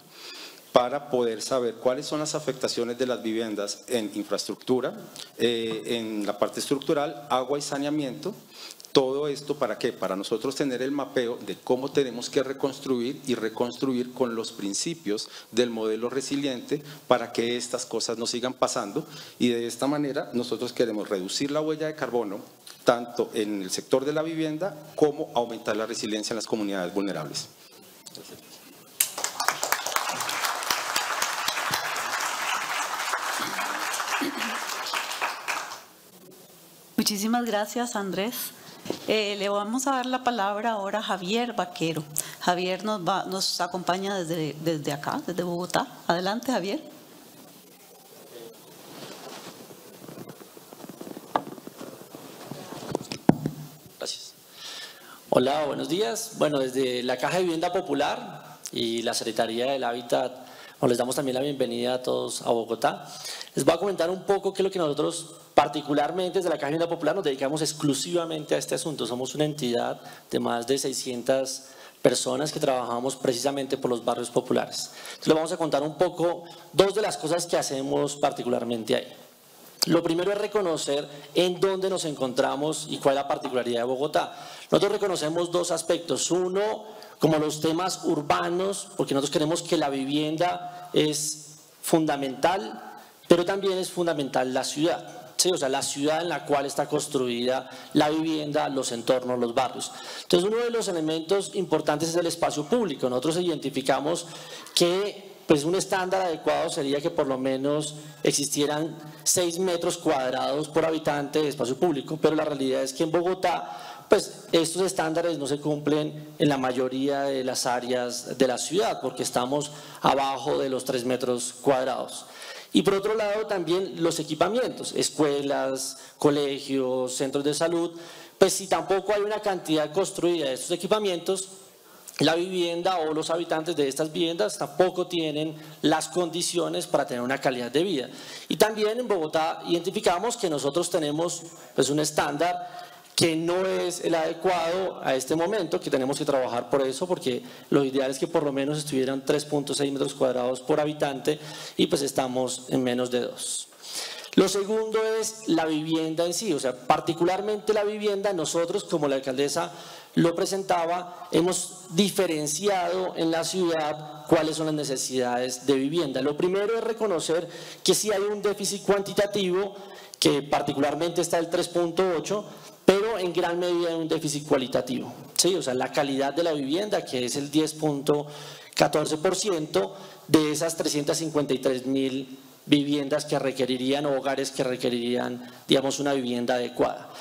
para poder saber cuáles son las afectaciones de las viviendas en infraestructura, en la parte estructural, agua y saneamiento. Todo esto, ¿para qué? Para nosotros tener el mapeo de cómo tenemos que reconstruir y reconstruir con los principios del modelo resiliente para que estas cosas no sigan pasando, y de esta manera nosotros queremos reducir la huella de carbono tanto en el sector de la vivienda como aumentar la resiliencia en las comunidades vulnerables. Muchísimas gracias, Andrés. Le vamos a dar la palabra ahora a Javier Vaquero. Javier nos acompaña desde acá, desde Bogotá. Adelante, Javier. Gracias. Hola, buenos días. Bueno, desde la Caja de Vivienda Popular y la Secretaría del Hábitat les damos también la bienvenida a todos a Bogotá. Les voy a comentar un poco qué es lo que nosotros, particularmente desde la Caja de Vivienda Popular, nos dedicamos exclusivamente a este asunto. Somos una entidad de más de 600 personas que trabajamos precisamente por los barrios populares. Entonces les vamos a contar un poco dos de las cosas que hacemos particularmente ahí. Lo primero es reconocer en dónde nos encontramos y cuál es la particularidad de Bogotá. Nosotros reconocemos dos aspectos. Uno, como los temas urbanos, porque nosotros creemos que la vivienda es fundamental, pero también es fundamental la ciudad. Sí, o sea, la ciudad en la cual está construida la vivienda, los entornos, los barrios. Entonces, uno de los elementos importantes es el espacio público. Nosotros identificamos que pues, un estándar adecuado sería que por lo menos existieran 6 metros cuadrados por habitante de espacio público, pero la realidad es que en Bogotá pues estos estándares no se cumplen en la mayoría de las áreas de la ciudad, porque estamos abajo de los 3 metros cuadrados. Y por otro lado también los equipamientos, escuelas, colegios, centros de salud, pues si tampoco hay una cantidad construida de estos equipamientos, la vivienda o los habitantes de estas viviendas tampoco tienen las condiciones para tener una calidad de vida. Y también en Bogotá identificamos que nosotros tenemos pues un estándar que no es el adecuado a este momento, que tenemos que trabajar por eso, porque lo ideal es que por lo menos estuvieran 3.6 metros cuadrados por habitante y pues estamos en menos de 2. Lo segundo es la vivienda en sí, o sea, particularmente la vivienda, nosotros como la alcaldesa lo presentaba, hemos diferenciado en la ciudad cuáles son las necesidades de vivienda. Lo primero es reconocer que sí hay un déficit cuantitativo, que particularmente está el 3.8, pero en gran medida hay un déficit cualitativo, ¿sí? O sea, la calidad de la vivienda, que es el 10.14% de esas 353.000 viviendas que requerirían, o hogares que requerirían, digamos, una vivienda adecuada.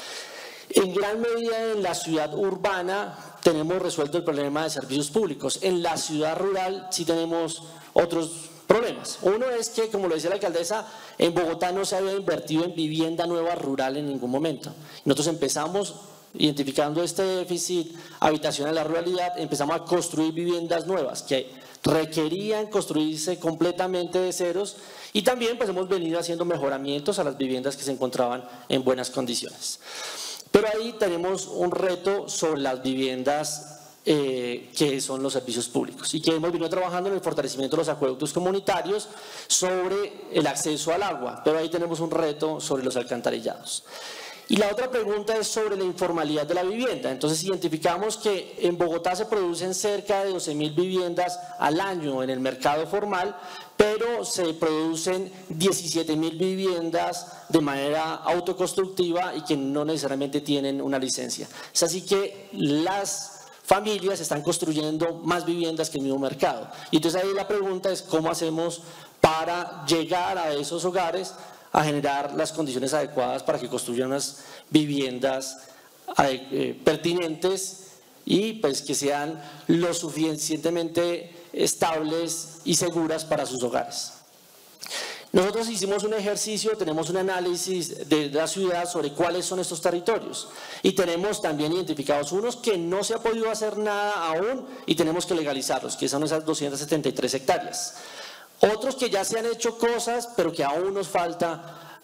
En gran medida en la ciudad urbana tenemos resuelto el problema de servicios públicos. En la ciudad rural sí tenemos otros problemas. Uno es que, como lo decía la alcaldesa, en Bogotá no se había invertido en vivienda nueva rural en ningún momento. Nosotros empezamos identificando este déficit habitacional en la ruralidad, empezamos a construir viviendas nuevas que requerían construirse completamente de ceros, y también pues hemos venido haciendo mejoramientos a las viviendas que se encontraban en buenas condiciones. Pero ahí tenemos un reto sobre las viviendas que son los servicios públicos, y que hemos venido trabajando en el fortalecimiento de los acueductos comunitarios, sobre el acceso al agua, pero ahí tenemos un reto sobre los alcantarillados. Y la otra pregunta es sobre la informalidad de la vivienda. Entonces identificamos que en Bogotá se producen cerca de 12.000 viviendas al año en el mercado formal, pero se producen 17.000 viviendas de manera autoconstructiva y que no necesariamente tienen una licencia. Es así que las familias están construyendo más viviendas que el mismo mercado. Y entonces ahí la pregunta es cómo hacemos para llegar a esos hogares a generar las condiciones adecuadas para que construyan unas viviendas pertinentes y pues que sean lo suficientemente estables y seguras para sus hogares. Nosotros hicimos un ejercicio, tenemos un análisis de la ciudad sobre cuáles son estos territorios, y tenemos también identificados unos que no se ha podido hacer nada aún y tenemos que legalizarlos, que son esas 273 hectáreas. Otros que ya se han hecho cosas, pero que aún nos falta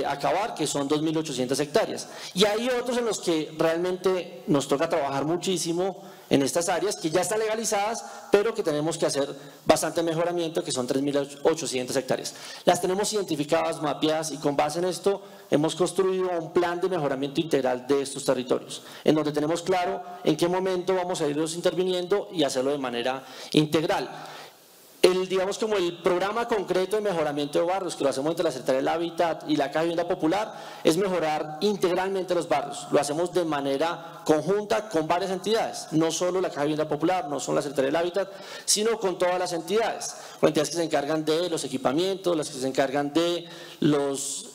acabar, que son 2.800 hectáreas. Y hay otros en los que realmente nos toca trabajar muchísimo en estas áreas que ya están legalizadas, pero que tenemos que hacer bastante mejoramiento, que son 3.800 hectáreas. Las tenemos identificadas, mapeadas, y con base en esto hemos construido un plan de mejoramiento integral de estos territorios, en donde tenemos claro en qué momento vamos a irlos interviniendo y hacerlo de manera integral. Digamos como el programa concreto de mejoramiento de barrios, que lo hacemos entre la Secretaría del Hábitat y la Caja de Vivienda Popular, es mejorar integralmente los barrios. Lo hacemos de manera conjunta con varias entidades, no solo la Caja de Vivienda Popular, no solo la Secretaría del Hábitat, sino con todas las entidades. Con entidades que se encargan de los equipamientos, las que se encargan de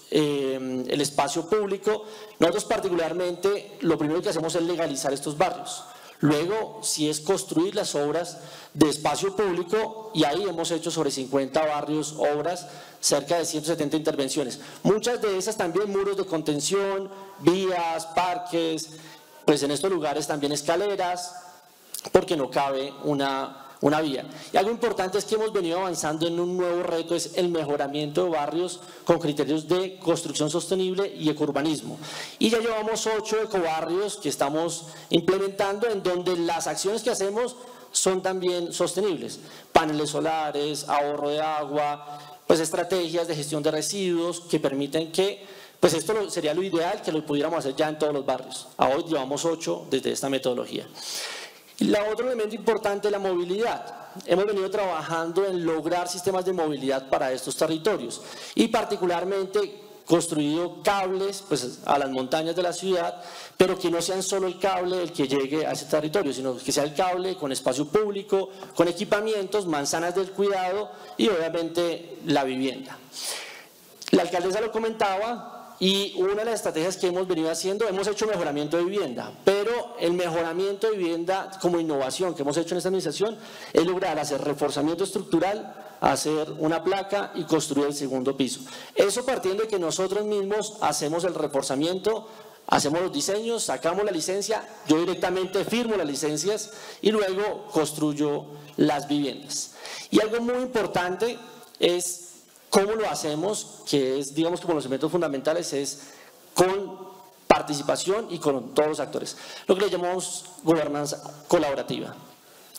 el espacio público. Nosotros particularmente lo primero que hacemos es legalizar estos barrios. Luego, si es construir las obras de espacio público, y ahí hemos hecho sobre 50 barrios obras, cerca de 170 intervenciones. Muchas de esas también muros de contención, vías, parques, pues en estos lugares también escaleras, porque no cabe una una vía. Y algo importante es que hemos venido avanzando en un nuevo reto, es el mejoramiento de barrios con criterios de construcción sostenible y ecourbanismo. Y ya llevamos 8 ecobarrios que estamos implementando, en donde las acciones que hacemos son también sostenibles. Paneles solares, ahorro de agua, pues estrategias de gestión de residuos que permiten que, pues esto sería lo ideal, que lo pudiéramos hacer ya en todos los barrios. A hoy llevamos 8 desde esta metodología. Y otro elemento importante es la movilidad. Hemos venido trabajando en lograr sistemas de movilidad para estos territorios y particularmente construido cables pues, a las montañas de la ciudad, pero que no sean solo el cable el que llegue a ese territorio, sino que sea el cable con espacio público, con equipamientos, manzanas del cuidado y obviamente la vivienda. La alcaldesa lo comentaba. Y una de las estrategias que hemos venido haciendo, hemos hecho mejoramiento de vivienda, pero el mejoramiento de vivienda como innovación que hemos hecho en esta administración es lograr hacer reforzamiento estructural, hacer una placa y construir el segundo piso. Eso partiendo de que nosotros mismos hacemos el reforzamiento, hacemos los diseños, sacamos la licencia, yo directamente firmo las licencias y luego construyo las viviendas. Y algo muy importante es cómo lo hacemos, que es, digamos, como los elementos fundamentales, es con participación y con todos los actores. Lo que le llamamos gobernanza colaborativa.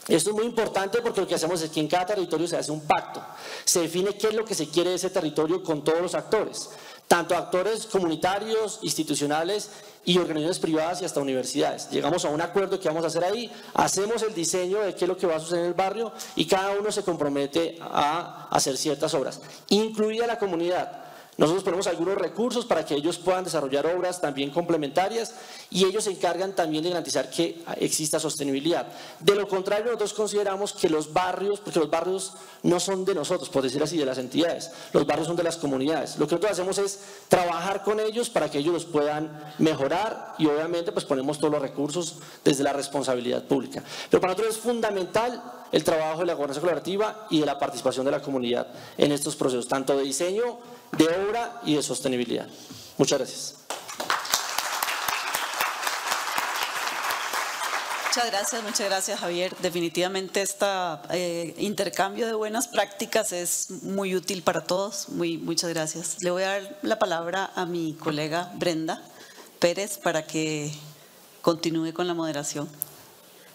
Esto es muy importante porque lo que hacemos es que en cada territorio se hace un pacto. Se define qué es lo que se quiere de ese territorio con todos los actores, tanto actores comunitarios, institucionales y organizaciones privadas y hasta universidades. Llegamos a un acuerdo que vamos a hacer ahí, hacemos el diseño de qué es lo que va a suceder en el barrio y cada uno se compromete a hacer ciertas obras, incluida la comunidad. Nosotros ponemos algunos recursos para que ellos puedan desarrollar obras también complementarias y ellos se encargan también de garantizar que exista sostenibilidad. De lo contrario, nosotros consideramos que los barrios, porque los barrios no son de nosotros, por decir así, de las entidades, los barrios son de las comunidades. Lo que nosotros hacemos es trabajar con ellos para que ellos los puedan mejorar y obviamente pues ponemos todos los recursos desde la responsabilidad pública. Pero para nosotros es fundamental el trabajo de la gobernanza colaborativa y de la participación de la comunidad en estos procesos, tanto de diseño, de obra y de sostenibilidad. Muchas gracias. Muchas gracias Javier. Definitivamente este intercambio de buenas prácticas es muy útil para todos. Muchas gracias. Le voy a dar la palabra a mi colega Brenda Pérez para que continúe con la moderación.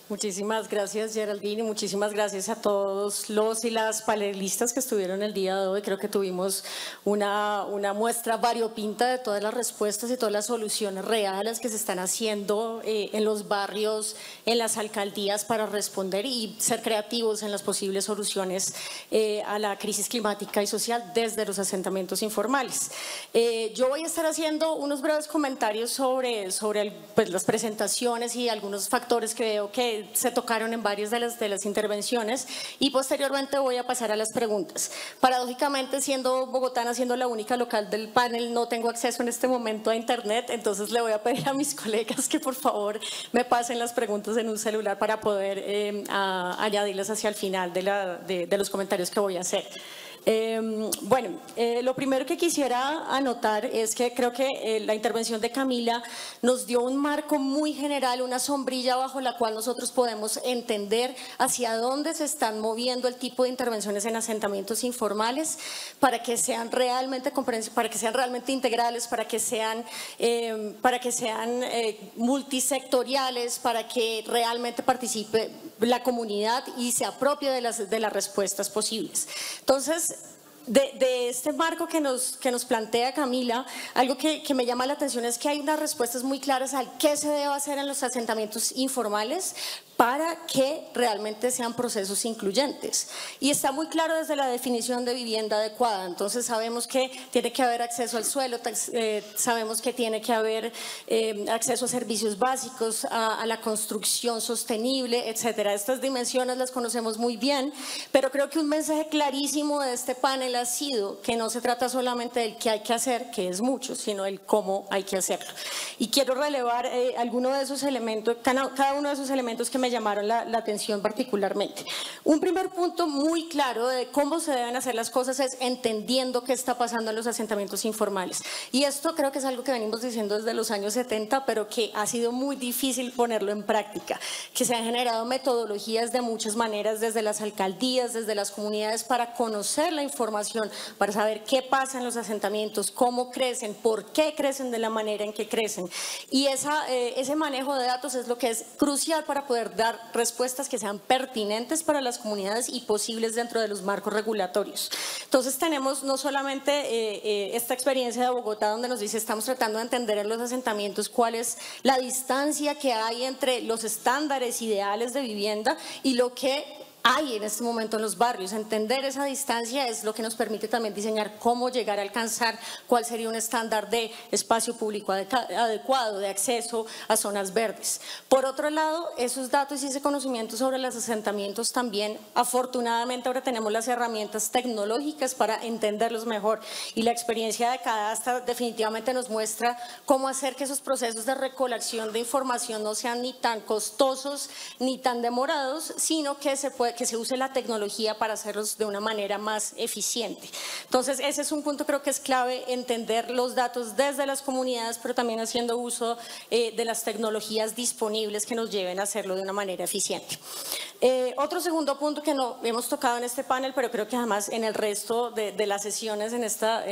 Muchísimas gracias, Geraldine, y muchísimas gracias a todos los y las panelistas que estuvieron el día de hoy. Creo que tuvimos una muestra variopinta de todas las respuestas y todas las soluciones reales que se están haciendo en los barrios, en las alcaldías para responder y ser creativos en las posibles soluciones a la crisis climática y social desde los asentamientos informales. Yo voy a estar haciendo unos breves comentarios sobre pues, las presentaciones y algunos factores que veo que se tocaron en varias de las intervenciones y posteriormente voy a pasar a las preguntas. Paradójicamente, siendo bogotana, siendo la única local del panel, no tengo acceso en este momento a internet, entonces le voy a pedir a mis colegas que por favor me pasen las preguntas en un celular para poder añadirlas hacia el final de los comentarios que voy a hacer. Bueno, lo primero que quisiera anotar es que creo que la intervención de Camila nos dio un marco muy general, una sombrilla bajo la cual nosotros podemos entender hacia dónde se están moviendo el tipo de intervenciones en asentamientos informales para que sean realmente integrales, para que sean multisectoriales, para que realmente participe la comunidad y se apropie de las respuestas posibles. Entonces, de este marco que nos plantea Camila, algo que me llama la atención es que hay unas respuestas muy claras al qué se debe hacer en los asentamientos informales para que realmente sean procesos incluyentes. Y está muy claro desde la definición de vivienda adecuada. Entonces sabemos que tiene que haber acceso al suelo, sabemos que tiene que haber acceso a servicios básicos, a la construcción sostenible, etcétera. Estas dimensiones las conocemos muy bien, pero creo que un mensaje clarísimo de este panel ha sido que no se trata solamente del qué hay que hacer, que es mucho, sino el cómo hay que hacerlo. Y quiero relevar alguno de esos elementos, cada uno de esos elementos que me llamaron la atención particularmente. Un primer punto muy claro de cómo se deben hacer las cosas es entendiendo qué está pasando en los asentamientos informales. Y esto creo que es algo que venimos diciendo desde los años 70, pero que ha sido muy difícil ponerlo en práctica, que se han generado metodologías de muchas maneras desde las alcaldías, desde las comunidades, para conocer la información, para saber qué pasa en los asentamientos, cómo crecen, por qué crecen de la manera en que crecen. Y ese manejo de datos es lo que es crucial para poder dar respuestas que sean pertinentes para las comunidades y posibles dentro de los marcos regulatorios. Entonces tenemos no solamente esta experiencia de Bogotá, donde nos dice estamos tratando de entender en los asentamientos cuál es la distancia que hay entre los estándares ideales de vivienda y lo que hay en este momento en los barrios. Entender esa distancia es lo que nos permite también diseñar cómo llegar a alcanzar cuál sería un estándar de espacio público adecuado, de acceso a zonas verdes. Por otro lado, esos datos y ese conocimiento sobre los asentamientos también, afortunadamente ahora tenemos las herramientas tecnológicas para entenderlos mejor, y la experiencia de Cadastra definitivamente nos muestra cómo hacer que esos procesos de recolección de información no sean ni tan costosos ni tan demorados, sino que se use la tecnología para hacerlos de una manera más eficiente. Entonces ese es un punto, creo que es clave, entender los datos desde las comunidades, pero también haciendo uso de las tecnologías disponibles que nos lleven a hacerlo de una manera eficiente. Otro segundo punto que no hemos tocado en este panel, pero creo que además en el resto de las sesiones en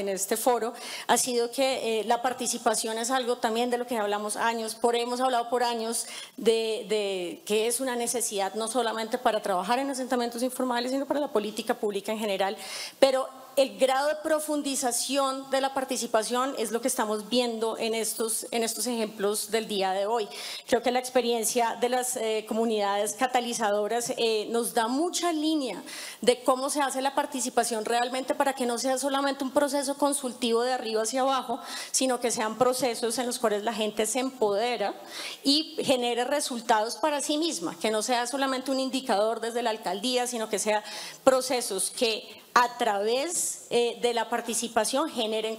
este foro, ha sido que la participación es algo también de lo que hablamos hemos hablado por años de que es una necesidad no solamente para trabajar en asentamientos informales, sino para la política pública en general, pero el grado de profundización de la participación es lo que estamos viendo en estos ejemplos del día de hoy. Creo que la experiencia de las comunidades catalizadoras nos da mucha línea de cómo se hace la participación realmente, para que no sea solamente un proceso consultivo de arriba hacia abajo, sino que sean procesos en los cuales la gente se empodera y genere resultados para sí misma, que no sea solamente un indicador desde la alcaldía, sino que sean procesos que a través de la participación generen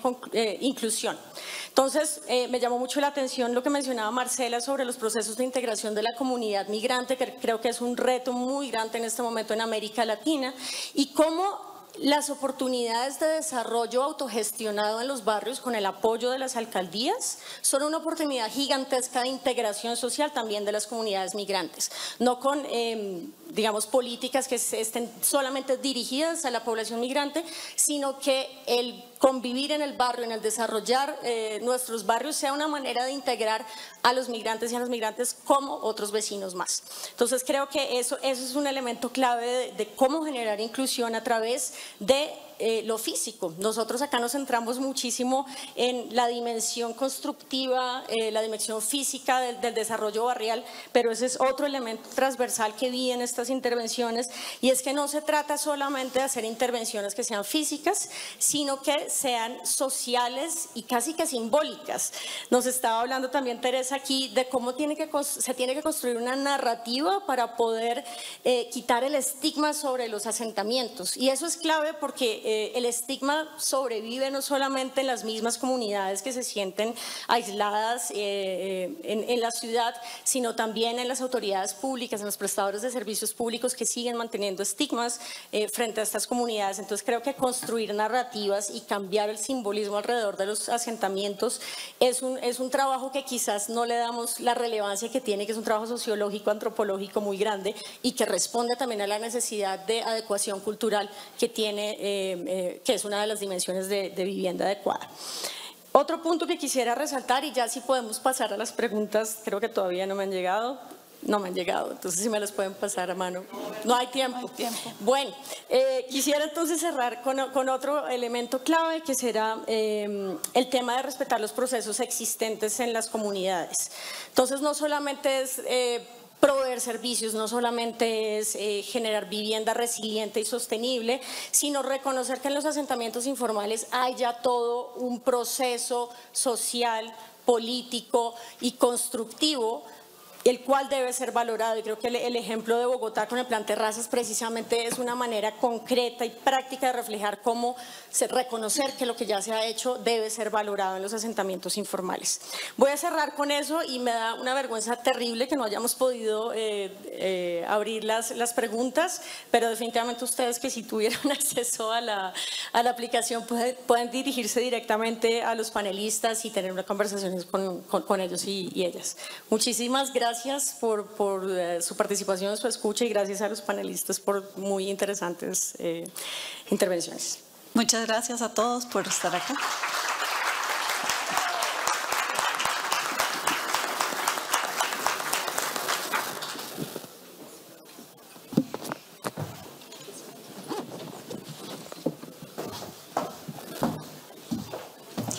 inclusión. Entonces, me llamó mucho la atención lo que mencionaba Marcela sobre los procesos de integración de la comunidad migrante, que creo que es un reto muy grande en este momento en América Latina, y cómo las oportunidades de desarrollo autogestionado en los barrios con el apoyo de las alcaldías son una oportunidad gigantesca de integración social también de las comunidades migrantes, no con digamos políticas que estén solamente dirigidas a la población migrante, sino que el convivir en el barrio, en el desarrollar nuestros barrios, sea una manera de integrar a los migrantes y a las migrantes como otros vecinos más. Entonces creo que eso es un elemento clave de cómo generar inclusión a través de lo físico. Nosotros acá nos centramos muchísimo en la dimensión constructiva, la dimensión física del desarrollo barrial, pero ese es otro elemento transversal que vi en estas intervenciones, y es que no se trata solamente de hacer intervenciones que sean físicas, sino que sean sociales y casi que simbólicas. Nos estaba hablando también Teresa aquí de cómo se tiene que construir una narrativa para poder quitar el estigma sobre los asentamientos, y eso es clave porque el estigma sobrevive no solamente en las mismas comunidades que se sienten aisladas en la ciudad, sino también en las autoridades públicas, en los prestadores de servicios públicos que siguen manteniendo estigmas frente a estas comunidades. Entonces creo que construir narrativas y cambiar el simbolismo alrededor de los asentamientos es un trabajo que quizás no le damos la relevancia que tiene, que es un trabajo sociológico, antropológico muy grande, y que responde también a la necesidad de adecuación cultural que tiene, que es una de las dimensiones de vivienda adecuada. Otro punto que quisiera resaltar, y ya si podemos pasar a las preguntas, creo que todavía no me han llegado. No me han llegado, entonces si me las pueden pasar a mano. No hay tiempo. Bueno, quisiera entonces cerrar con otro elemento clave, que será el tema de respetar los procesos existentes en las comunidades. Entonces no solamente es proveer servicios, no solamente es generar vivienda resiliente y sostenible, sino reconocer que en los asentamientos informales hay ya todo un proceso social, político y constructivo el cual debe ser valorado. Y creo que el ejemplo de Bogotá con el plan Terrazas precisamente es una manera concreta y práctica de reflejar cómo reconocer que lo que ya se ha hecho debe ser valorado en los asentamientos informales. Voy a cerrar con eso y me da una vergüenza terrible que no hayamos podido abrir las preguntas, pero definitivamente ustedes que si tuvieran acceso a la aplicación pueden dirigirse directamente a los panelistas y tener una conversación con ellos y ellas. Muchísimas gracias por su participación, su escucha, y gracias a los panelistas por muy interesantes intervenciones. Muchas gracias a todos por estar acá.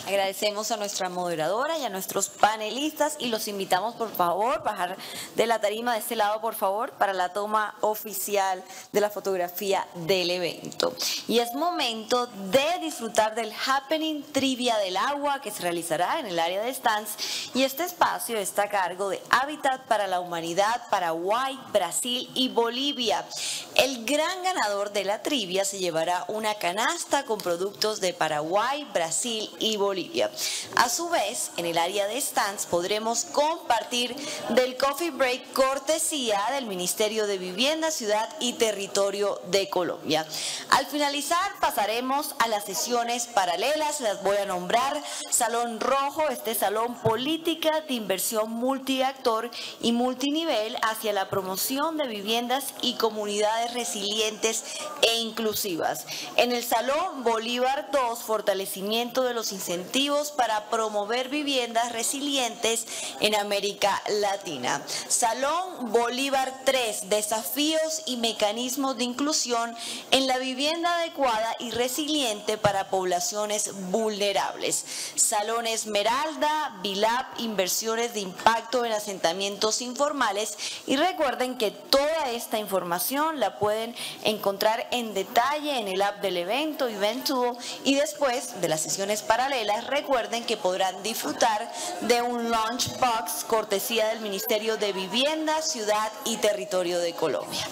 Agradecemos a nuestra moderadora y a nuestros panelistas y los invitamos, por favor, bajar de la tarima de este lado, por favor, para la toma oficial de la fotografía del evento. Y es momento de disfrutar del Happening Trivia del Agua que se realizará en el área de stands, y este espacio está a cargo de Hábitat para la Humanidad, Paraguay, Brasil y Bolivia. El gran ganador de la trivia se llevará una canasta con productos de Paraguay, Brasil y Bolivia. A su vez, en el área de stands podremos compartir del Coffee Break cortesía del Ministerio de Vivienda, Ciudad y Territorio de Colombia. Al finalizar pasaremos a las sesiones paralelas, las voy a nombrar: Salón Rojo, este salón política de inversión multiactor y multinivel hacia la promoción de viviendas y comunidades resilientes e inclusivas. En el Salón Bolívar 2, fortalecimiento de los incentivos para promover viviendas resilientes en América Latina. Salón Bolívar 3, desafíos y mecanismos de inclusión en la vivienda adecuada y resiliente para poblaciones vulnerables. Salón Esmeralda, VILAP, inversiones de impacto en asentamientos informales, y recuerden que toda esta información la pueden encontrar en detalle en el app del evento, Event Tool, y después de las sesiones paralelas recuerden que podrán disfrutar de un lunchbox cortesía del Ministerio de Vivienda, Ciudad y Territorio de Colombia.